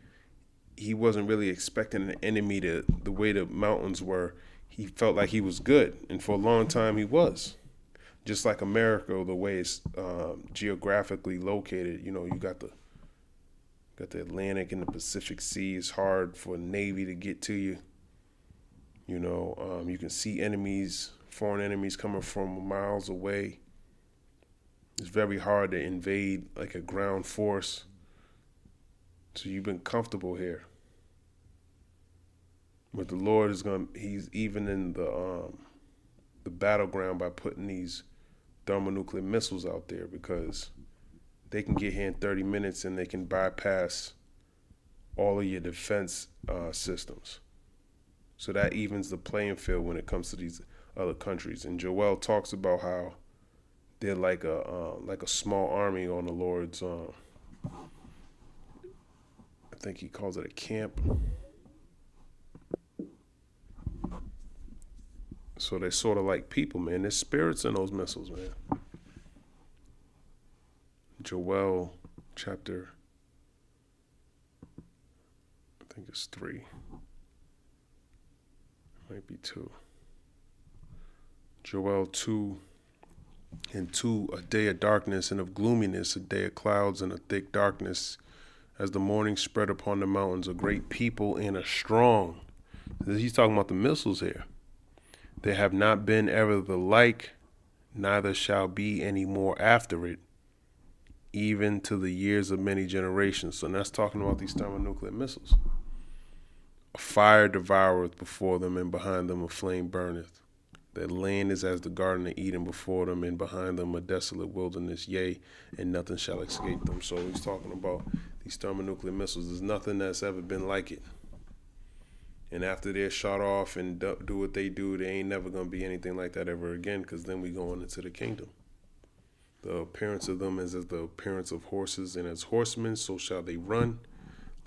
he wasn't really expecting an enemy the way the mountains were. He felt like he was good, and for a long time he was. Just like America, the way it's geographically located, you know, you got the Atlantic and the Pacific Sea. It's hard for a Navy to get to you. You know, you can see enemies foreign enemies coming from miles away. It's very hard to invade like a ground force. So you've been comfortable here. But the Lord he's even in the battleground by putting these thermonuclear missiles out there, because they can get here in 30 minutes and they can bypass all of your defense systems. So that evens the playing field when it comes to these other countries. And Joel talks about how they're like a small army on the Lord's, I think he calls it a camp. So they're sort of like people, man. There's spirits in those missiles, man. Joel chapter, I think it's 3. It might be 2. Joel 2 and 2, a day of darkness and of gloominess, a day of clouds and a thick darkness, as the morning spread upon the mountains, a great people and a strong. He's talking about the missiles here. There have not been ever the like, neither shall be any more after it, even to the years of many generations. So that's talking about these thermonuclear missiles. A fire devoureth before them, and behind them a flame burneth. Their land is as the garden of Eden before them, and behind them a desolate wilderness, yea, and nothing shall escape them. So he's talking about these thermonuclear missiles. There's nothing that's ever been like it. And after they're shot off and do what they do, there ain't never going to be anything like that ever again, because then we going into the kingdom. The appearance of them is as the appearance of horses, and as horsemen, so shall they run.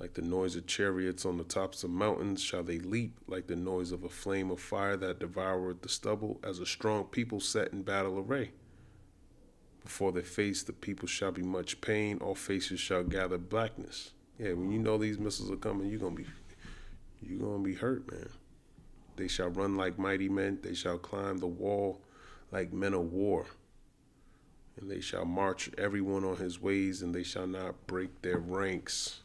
Like the noise of chariots on the tops of mountains shall they leap, like the noise of a flame of fire that devoureth the stubble, as a strong people set in battle array. Before their face the people shall be much pain, all faces shall gather blackness. Yeah, when you know these missiles are coming, you're gonna be hurt, man. They shall run like mighty men, they shall climb the wall like men of war. And they shall march everyone on his ways, and they shall not break their ranks.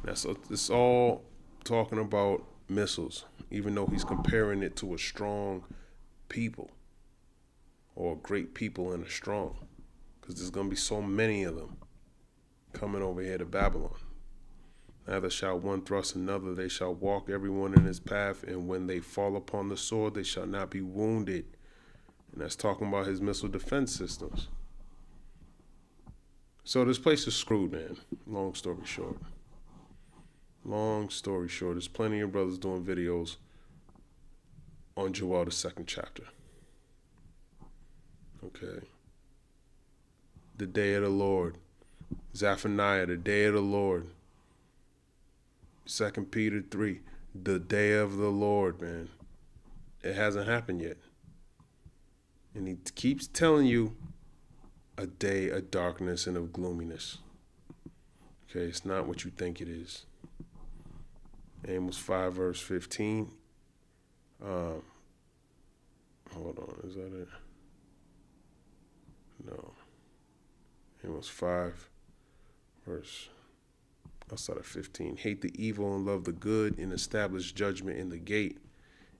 It's all talking about missiles, even though he's comparing it to a strong people, or a great people and a strong, because there's going to be so many of them coming over here to Babylon. Neither shall one thrust another, they shall walk everyone in his path, and when they fall upon the sword, they shall not be wounded. And that's talking about his missile defense systems. So this place is screwed, man. Long story short. Long story short, there's plenty of brothers doing videos on Joel, the 2nd chapter. Okay. The day of the Lord. Zephaniah, the day of the Lord. 2 Peter 3, the day of the Lord, man. It hasn't happened yet. And he keeps telling you a day of darkness and of gloominess. Okay, it's not what you think it is. Amos 5, verse 15. Hold on, is that it? No. Amos 5, verse, I'll start at 15. Hate the evil and love the good, and establish judgment in the gate.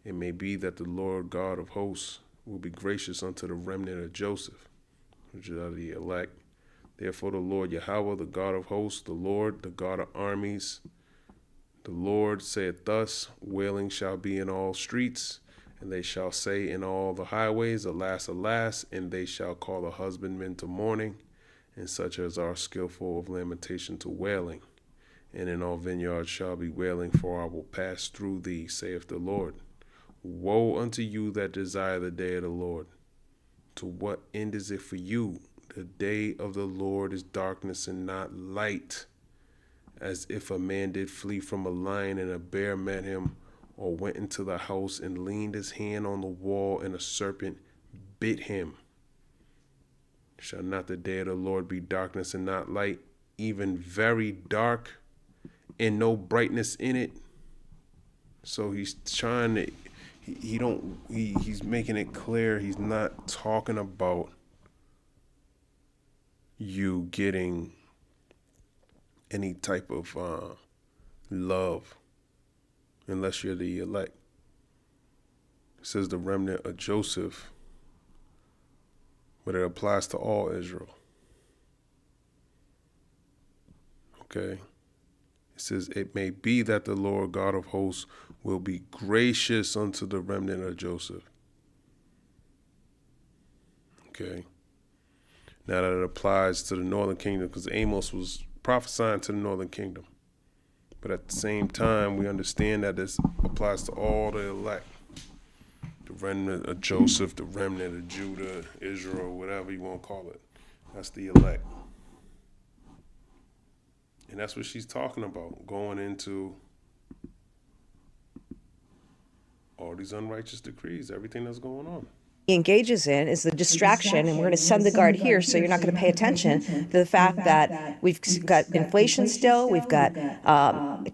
It may be that the Lord God of hosts will be gracious unto the remnant of Joseph, which are the elect. Therefore the Lord Yahweh, the God of hosts, the Lord, the God of armies, the Lord saith thus, wailing shall be in all streets, and they shall say in all the highways, alas, alas, and they shall call the husbandmen to mourning, and such as are skillful of lamentation to wailing. And in all vineyards shall be wailing, for I will pass through thee, saith the Lord. Woe unto you that desire the day of the Lord. To what end is it for you? The day of the Lord is darkness and not light, as if a man did flee from a lion and a bear met him, or went into the house and leaned his hand on the wall and a serpent bit him. Shall not the day of the Lord be darkness and not light, even very dark, and no brightness in it? So he's trying to, he's making it clear he's not talking about you getting any type of love unless you're the elect. It says the remnant of Joseph, but it applies to all Israel. Okay. It says, it may be that the Lord God of hosts will be gracious unto the remnant of Joseph. Okay. Now that it applies to the northern kingdom, because Amos was prophesying to the northern kingdom. But at the same time, we understand that this applies to all the elect. The remnant of Joseph, the remnant of Judah, Israel, whatever you want to call it. That's the elect. And that's what she's talking about, going into all these unrighteous decrees, everything that's going on. He engages in is the distraction, and we're going to send the guard here so you're not going to pay attention to the fact that we've got inflation still, we've got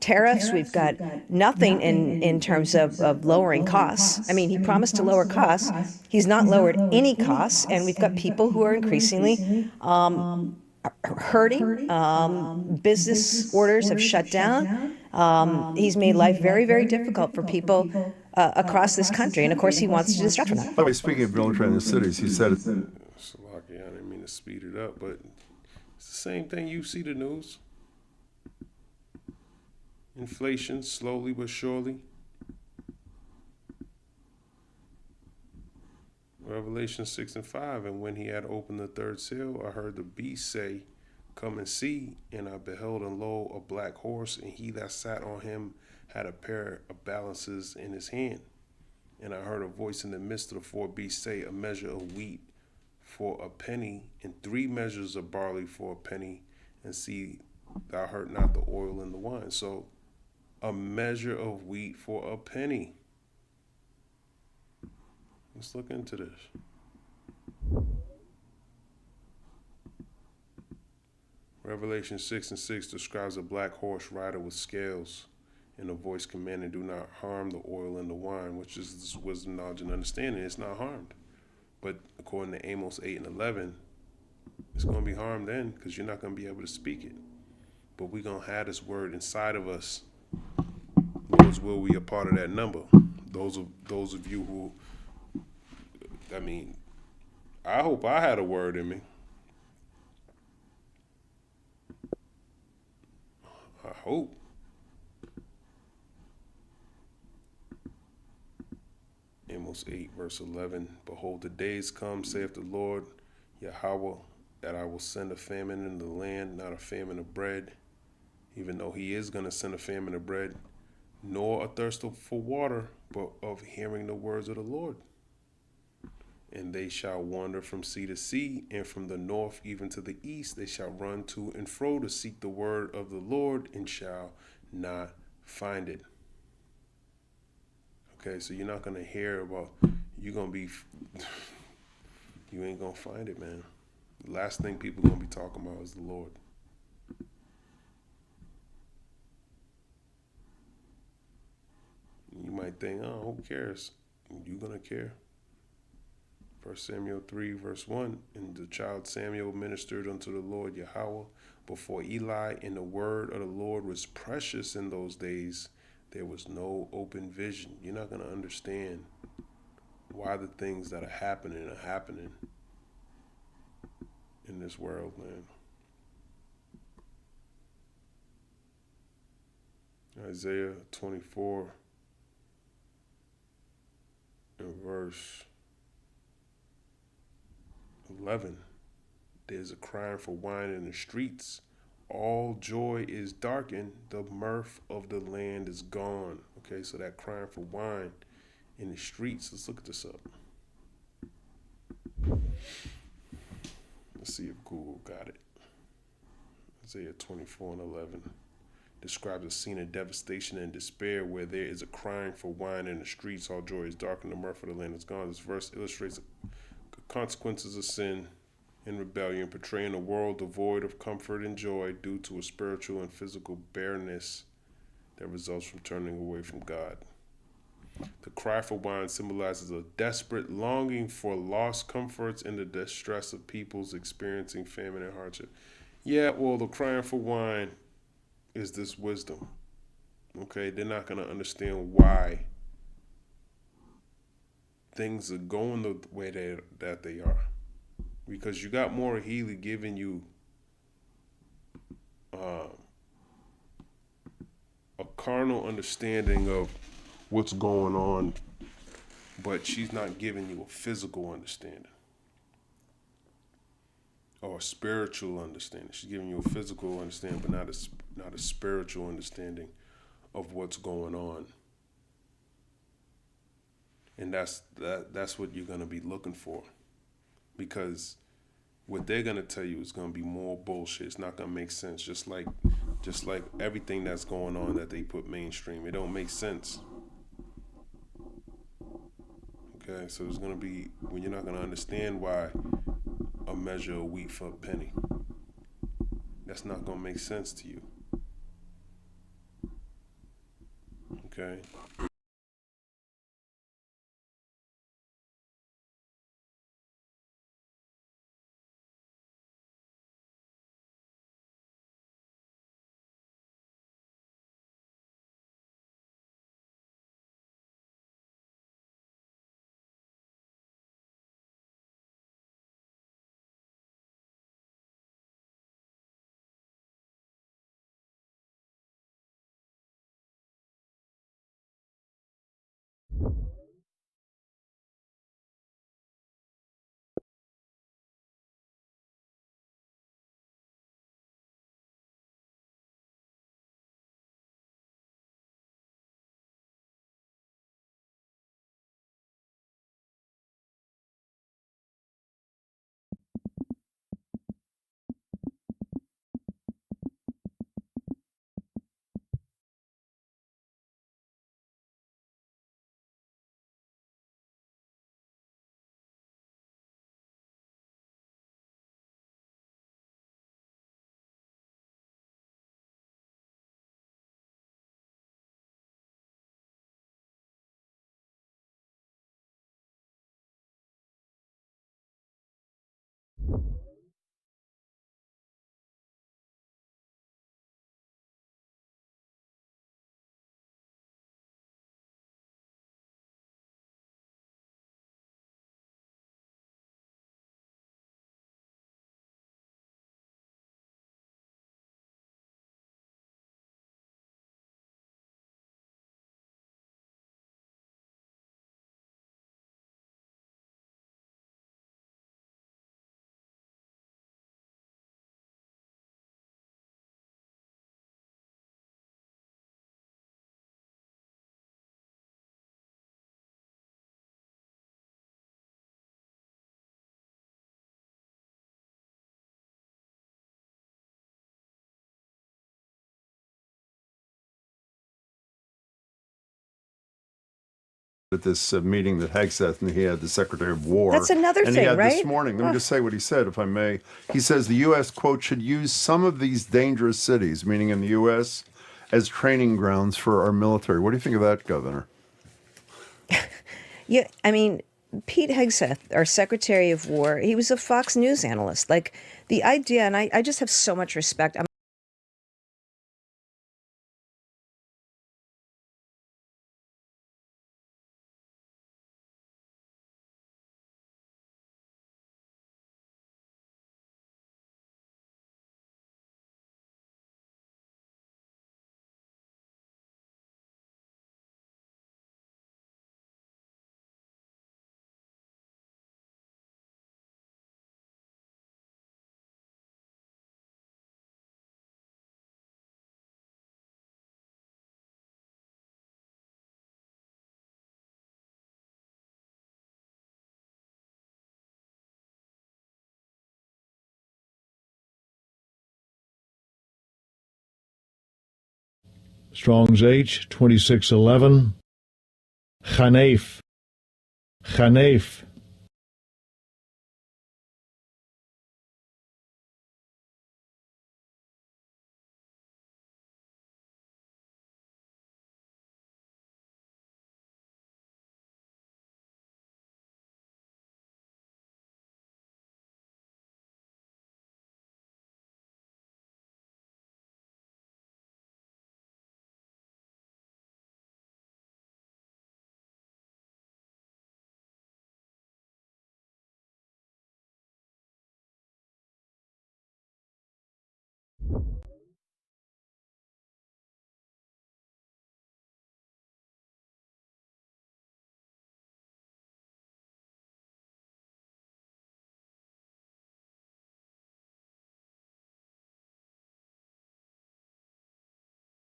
tariffs, we've got nothing in terms of lowering costs. I mean, he promised to lower costs. He's not lowered any costs, and we've got people who are increasingly hurting. Business orders have shut down. He's made life very, very difficult for people across this country, and of course he wants to distract from that. By the way, speaking of military in the cities, he said it. Salaki, I didn't mean to speed it up, but it's the same thing. You see the news. Inflation, slowly but surely. Revelation 6:5, and when he had opened the third seal, I heard the beast say, come and see, and I beheld, and lo, a black horse, and he that sat on him had a pair of balances in his hand. And I heard a voice in the midst of the four beasts say, a measure of wheat for a penny, and 3 measures of barley for a penny, and see, thou hurt not the oil and the wine. So, a measure of wheat for a penny. Let's look into this. Revelation 6:6 describes a black horse rider with scales, and a voice commanding, do not harm the oil and the wine, which is this wisdom, knowledge, and understanding. It's not harmed. But according to Amos 8:11, it's going to be harmed then, because you're not going to be able to speak it. But we're going to have this word inside of us. Lord's will, we a part of that number. Those of you who, I mean, I hope I had a word in me. I hope. Amos 8:11. Behold, the days come, saith the Lord Yahweh, that I will send a famine in the land, not a famine of bread, even though he is going to send a famine of bread, nor a thirst for water, but of hearing the words of the Lord. And they shall wander from sea to sea, and from the north even to the east. They shall run to and fro to seek the word of the Lord, and shall not find it. Okay, so you're not going to hear about, you ain't going to find it, man. The last thing people are going to be talking about is the Lord. You might think, oh, who cares? You're going to care. 1 Samuel 3:1, and the child Samuel ministered unto the Lord Yahweh before Eli, and the word of the Lord was precious in those days. There was no open vision. You're not going to understand why the things that are happening in this world, man. Isaiah 24 and verse 11. There's a crying for wine in the streets. All joy is darkened. The mirth of the land is gone. Okay, so that crying for wine in the streets. Let's look at this up. Let's see if Google got it. Isaiah 24:11 describes a scene of devastation and despair where there is a crying for wine in the streets. All joy is darkened. The mirth of the land is gone. This verse illustrates the consequences of sin and rebellion, portraying a world devoid of comfort and joy due to a spiritual and physical barrenness that results from turning away from God. The cry for wine symbolizes a desperate longing for lost comforts and the distress of peoples experiencing famine and hardship. Yeah, well, the crying for wine is this wisdom. Okay, they're not going to understand why things are going the way that they are. Because you got Maura Healey giving you a carnal understanding of what's going on, but she's not giving you a physical understanding or a spiritual understanding. She's giving you a physical understanding, but not a spiritual understanding of what's going on. And that's what you're gonna be looking for, because what they're gonna tell you is gonna be more bullshit. It's not gonna make sense. Just like everything that's going on that they put mainstream, it don't make sense. Okay, so it's gonna be when you're not gonna understand why a measure of wheat for a penny. That's not gonna make sense to you. Okay. At this meeting that Hegseth and he had, the Secretary of War. That's another and thing, he had right? This morning, let me just say what he said, if I may. He says the U.S., quote, should use some of these dangerous cities, meaning in the U.S., as training grounds for our military. What do you think of that, Governor? Yeah, I mean, Pete Hegseth, our Secretary of War, he was a Fox News analyst. Like, the idea, and I just have so much respect. Strong's H 2611. Khanef. Khanef.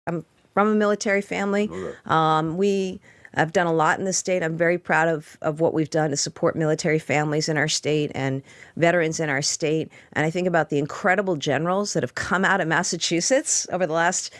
I'm from a military family. We have done a lot in the state. I'm very proud of what we've done to support military families in our state and veterans in our state. And I think about the incredible generals that have come out of Massachusetts over the last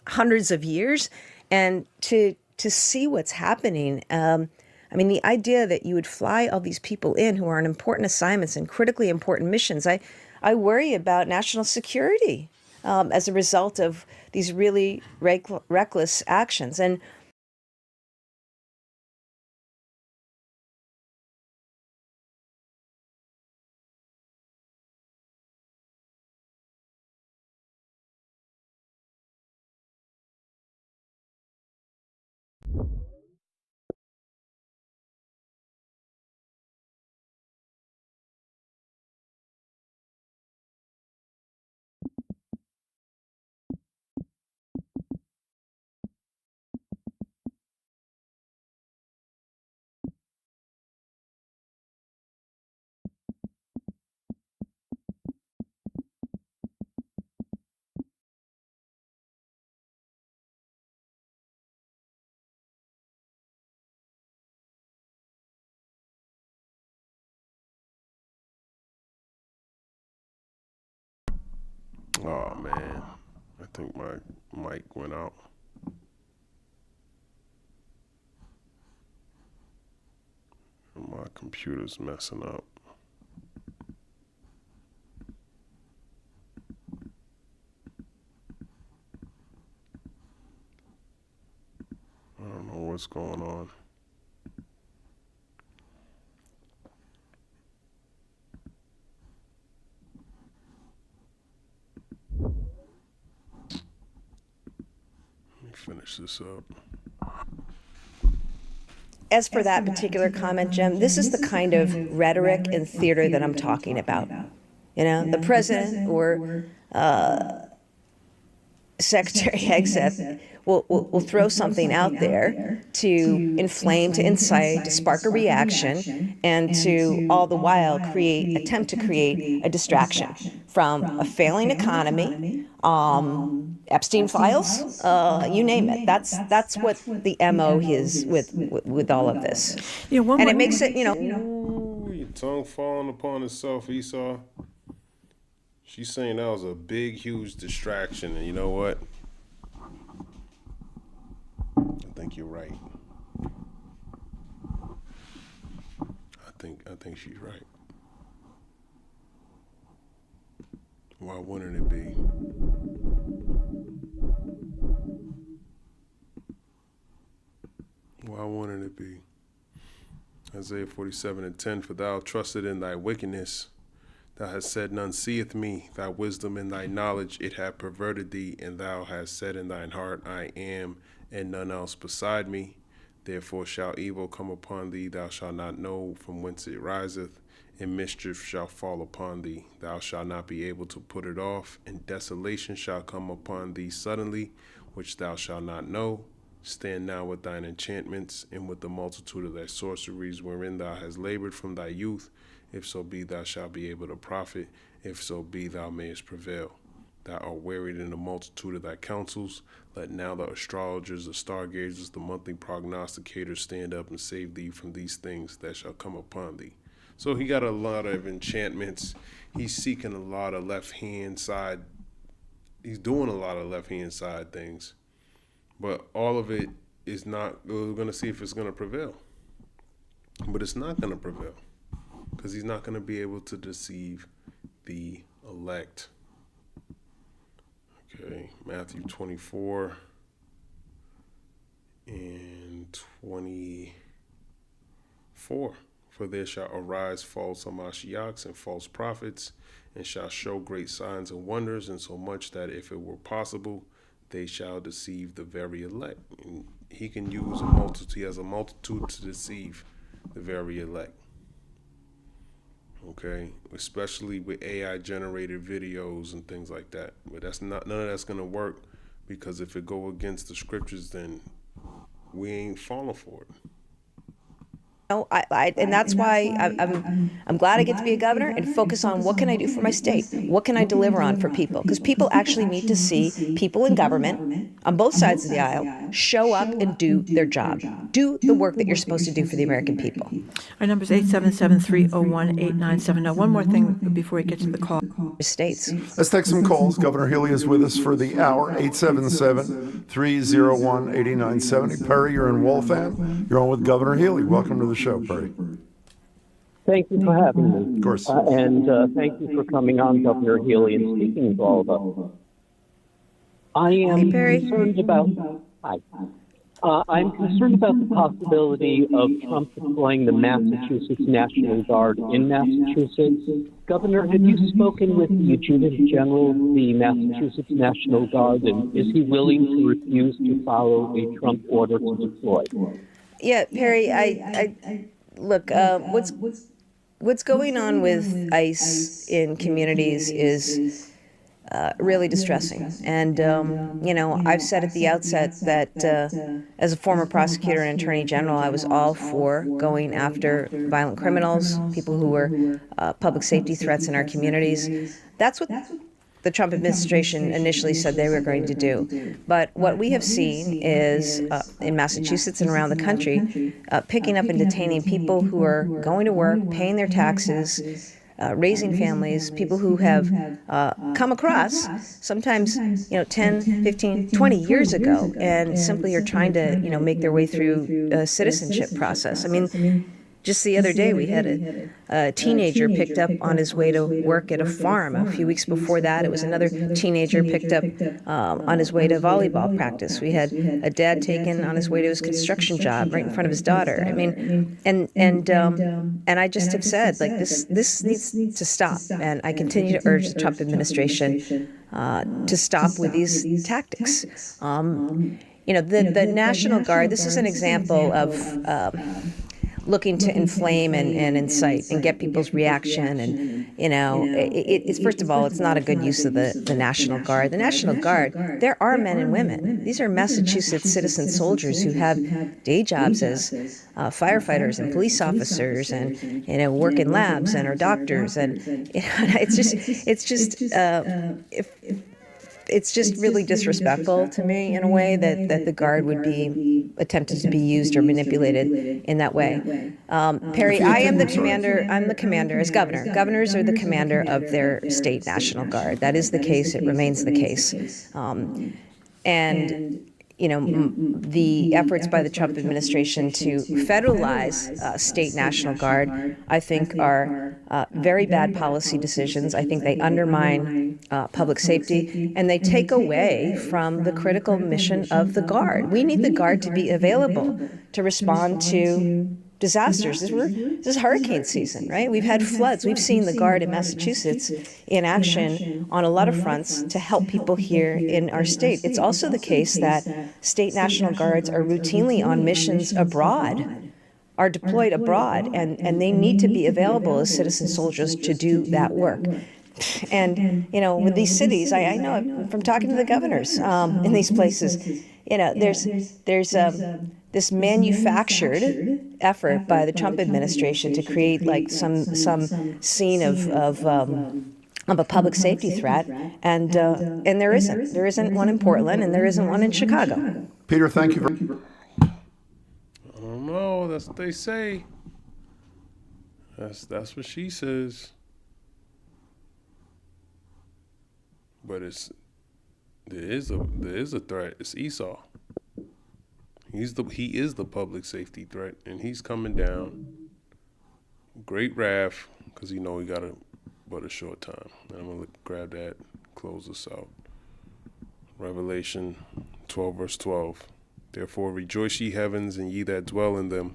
hundreds of years, and to see what's happening. I mean, the idea that you would fly all these people in who are on important assignments and critically important missions, I worry about national security as a result of these really reckless actions. And Oh man, I think my mic went out. My computer's messing up. I don't know what's going on. Let me finish this up. as for that particular comment, Jim, this is the kind of rhetoric and theater that I'm talking about. You know, the president or Secretary Hegseth will throw something out there to inflame, to incite, to spark a reaction, and to all the while attempt to create a distraction from a failing economy, Epstein files, you name it. That's what the MO is with all of this. And it makes it, Ooh, your tongue falling upon itself, Esau. She's saying that was a big, huge distraction, and you know what? I think you're right. I think she's right. Why wouldn't it be? Why wouldn't it be? Isaiah 47:10, for thou trusted in thy wickedness. Thou hast said, none seeth me. Thy wisdom and thy knowledge, it hath perverted thee. And thou hast said in thine heart, I am, and none else beside me. Therefore shall evil come upon thee. Thou shalt not know from whence it riseth. And mischief shall fall upon thee. Thou shalt not be able to put it off. And desolation shall come upon thee suddenly, which thou shalt not know. Stand now with thine enchantments, and with the multitude of thy sorceries, wherein thou hast labored from thy youth. If so be thou shalt be able to profit, if so be thou mayest prevail. Thou art wearied in the multitude of thy counsels. Let now the astrologers, the stargazers, the monthly prognosticators stand up and save thee from these things that shall come upon thee. So he got a lot of enchantments. He's seeking a lot of left-hand side. He's doing a lot of left-hand side things. But all of it is not, we're going to see if it's going to prevail. But it's not going to prevail. Because he's not going to be able to deceive the elect. Okay, Matthew 24 and 24. For there shall arise false Mashiachs and false prophets, and shall show great signs and wonders, insomuch that if it were possible, they shall deceive the very elect. And he can use a multitude, he has a multitude to deceive the very elect. Okay, especially with AI generated videos and things like that. But that's not, none of that's gonna work, because if it go against the scriptures, then we ain't falling for it. No, and that's why I'm glad I get to be a governor and focus on what can I do for my state? What can I deliver on for people? Because people actually need to see people in government on both sides of the aisle show up and do their job. Do the work that you're supposed to do for the American people. Our number is 877-301-8970. Now, one more thing before we get to the call. States. Let's take some calls. Governor Healey is with us for the hour, 877-301-8970. Perry, you're in Waltham. You're on with Governor Healey. Welcome to the show, Perry. Thank you for having me. Of course. And thank you for coming on, Governor Healey, and speaking to all of us. I am concerned about. Hi. I'm concerned about the possibility of Trump deploying the Massachusetts National Guard in Massachusetts. Governor, have you spoken with the Adjutant General of the Massachusetts National Guard, and is he willing to refuse to follow a Trump order to deploy? Yeah, Perry, I look, what's going on with ICE in communities is really distressing. And, I've said at the outset that as a former prosecutor and attorney general, I was all for going after violent criminals, people who were public safety threats in our communities. That's what the Trump administration initially said they were going to do. But what we have seen is, in Massachusetts and around the country, picking up and detaining people who are going to work, paying their taxes, raising families, people who have come across sometimes, 10, 15, 20 years ago, and simply are trying to, make their way through a citizenship process. I mean, just the other day, we had a teenager picked up on his way to work at a farm. A few weeks before that, it was another teenager picked up on his way to volleyball practice. We had a dad taken on his way to his construction job right in front of his daughter. I mean, and I just have said, like, this needs to stop. And I continue to urge the Trump administration to stop with these tactics. The National Guard, this is an example of looking to inflame and incite and get people's reaction. And, it's first of all, it's not a good use of the National Guard. The National Guard, there are men and women. These are Massachusetts citizen soldiers who have day jobs as firefighters and police officers and, work in labs and are doctors. And it's just really disrespectful to me in a way that the Guard would be attempted to be used or manipulated in that way. Perry, I am the commander. I'm the commander as governor. Governors are the commander of their state National Guard. That is the case. It remains the case. The efforts by the Trump administration to federalize state National Guard, I think, are very bad policy decisions. I think they undermine public safety, and they take away from the critical mission of the Guard. We need the Guard to be available to respond to disasters. This is hurricane season, right? We've had floods. We've seen the Guard in Massachusetts in action on a lot of fronts to help people here in our state. It's also the case that state National Guards are routinely on missions abroad, are deployed abroad, and they need to be available as citizen soldiers to do that work. And, with these cities, I know from talking to the governors in these places, there's this manufactured effort by the Trump administration to create like some scene of a public safety threat, and there isn't one in Portland, and there isn't one in Chicago. Peter, thank you very much. I don't know. That's what they say. That's what she says. But there is a threat. It's Esau. He is the public safety threat, and he's coming down. Great wrath, because he got but a short time. And I'm gonna grab that, close this out. Revelation 12 verse 12. Therefore rejoice ye heavens, and ye that dwell in them.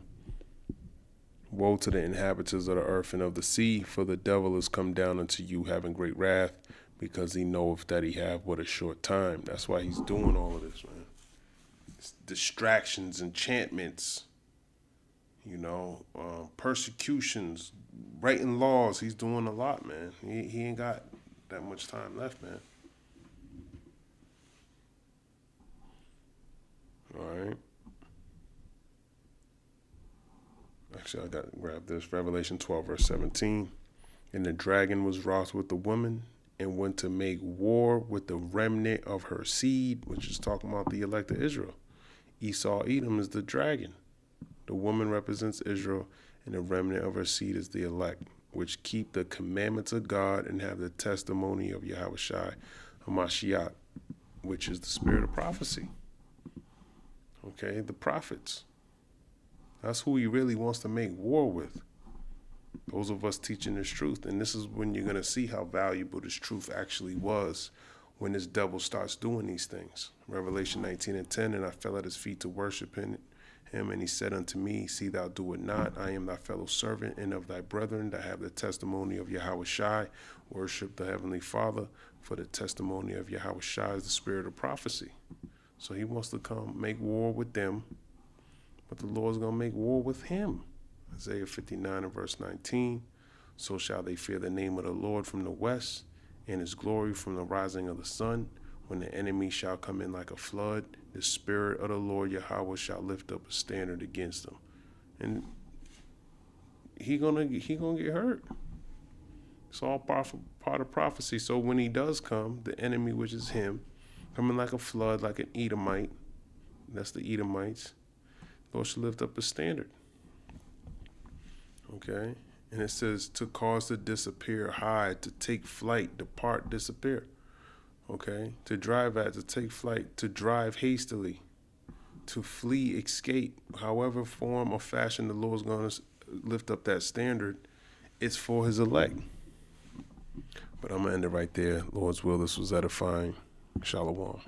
Woe to the inhabitants of the earth and of the sea, for the devil is come down unto you having great wrath, because he knoweth that he have but a short time. That's why he's doing all of this, man. It's distractions, enchantments, persecutions, writing laws. He's doing a lot, man. He ain't got that much time left, man. All right. Actually, I got to grab this. Revelation 12, verse 17. And the dragon was wroth with the woman and went to make war with the remnant of her seed, which is talking about the elect of Israel. Esau, Edom is the dragon. The woman represents Israel, and the remnant of her seed is the elect, which keep the commandments of God and have the testimony of Yahushua HaMashiach, which is the spirit of prophecy. Okay, the prophets. That's who he really wants to make war with. Those of us teaching this truth. And this is when you're going to see how valuable this truth actually was when this devil starts doing these things. Revelation 19:10, and I fell at his feet to worship him, and he said unto me, see thou do it not. I am thy fellow servant and of thy brethren that have the testimony of Yahushua. Worship the heavenly Father, for the testimony of Yahushua is the spirit of prophecy. So he wants to come make war with them, but the Lord's going to make war with him. Isaiah 59 and verse 19. So shall they fear the name of the Lord from the west, and his glory from the rising of the sun. When the enemy shall come in like a flood, the spirit of the Lord Yahweh shall lift up a standard against them. And he gonna get hurt. It's all part of prophecy. So when he does come, the enemy, which is him, coming like a flood, like an Edomite, that's the Edomites, Lord shall lift up a standard. Okay? And it says to cause to disappear, hide, to take flight, depart, disappear. Okay? To drive at, to take flight, to drive hastily, to flee, escape. However form or fashion the Lord's going to lift up that standard, it's for his elect. But I'm going to end it right there. Lord's will, this was edifying. Shalom.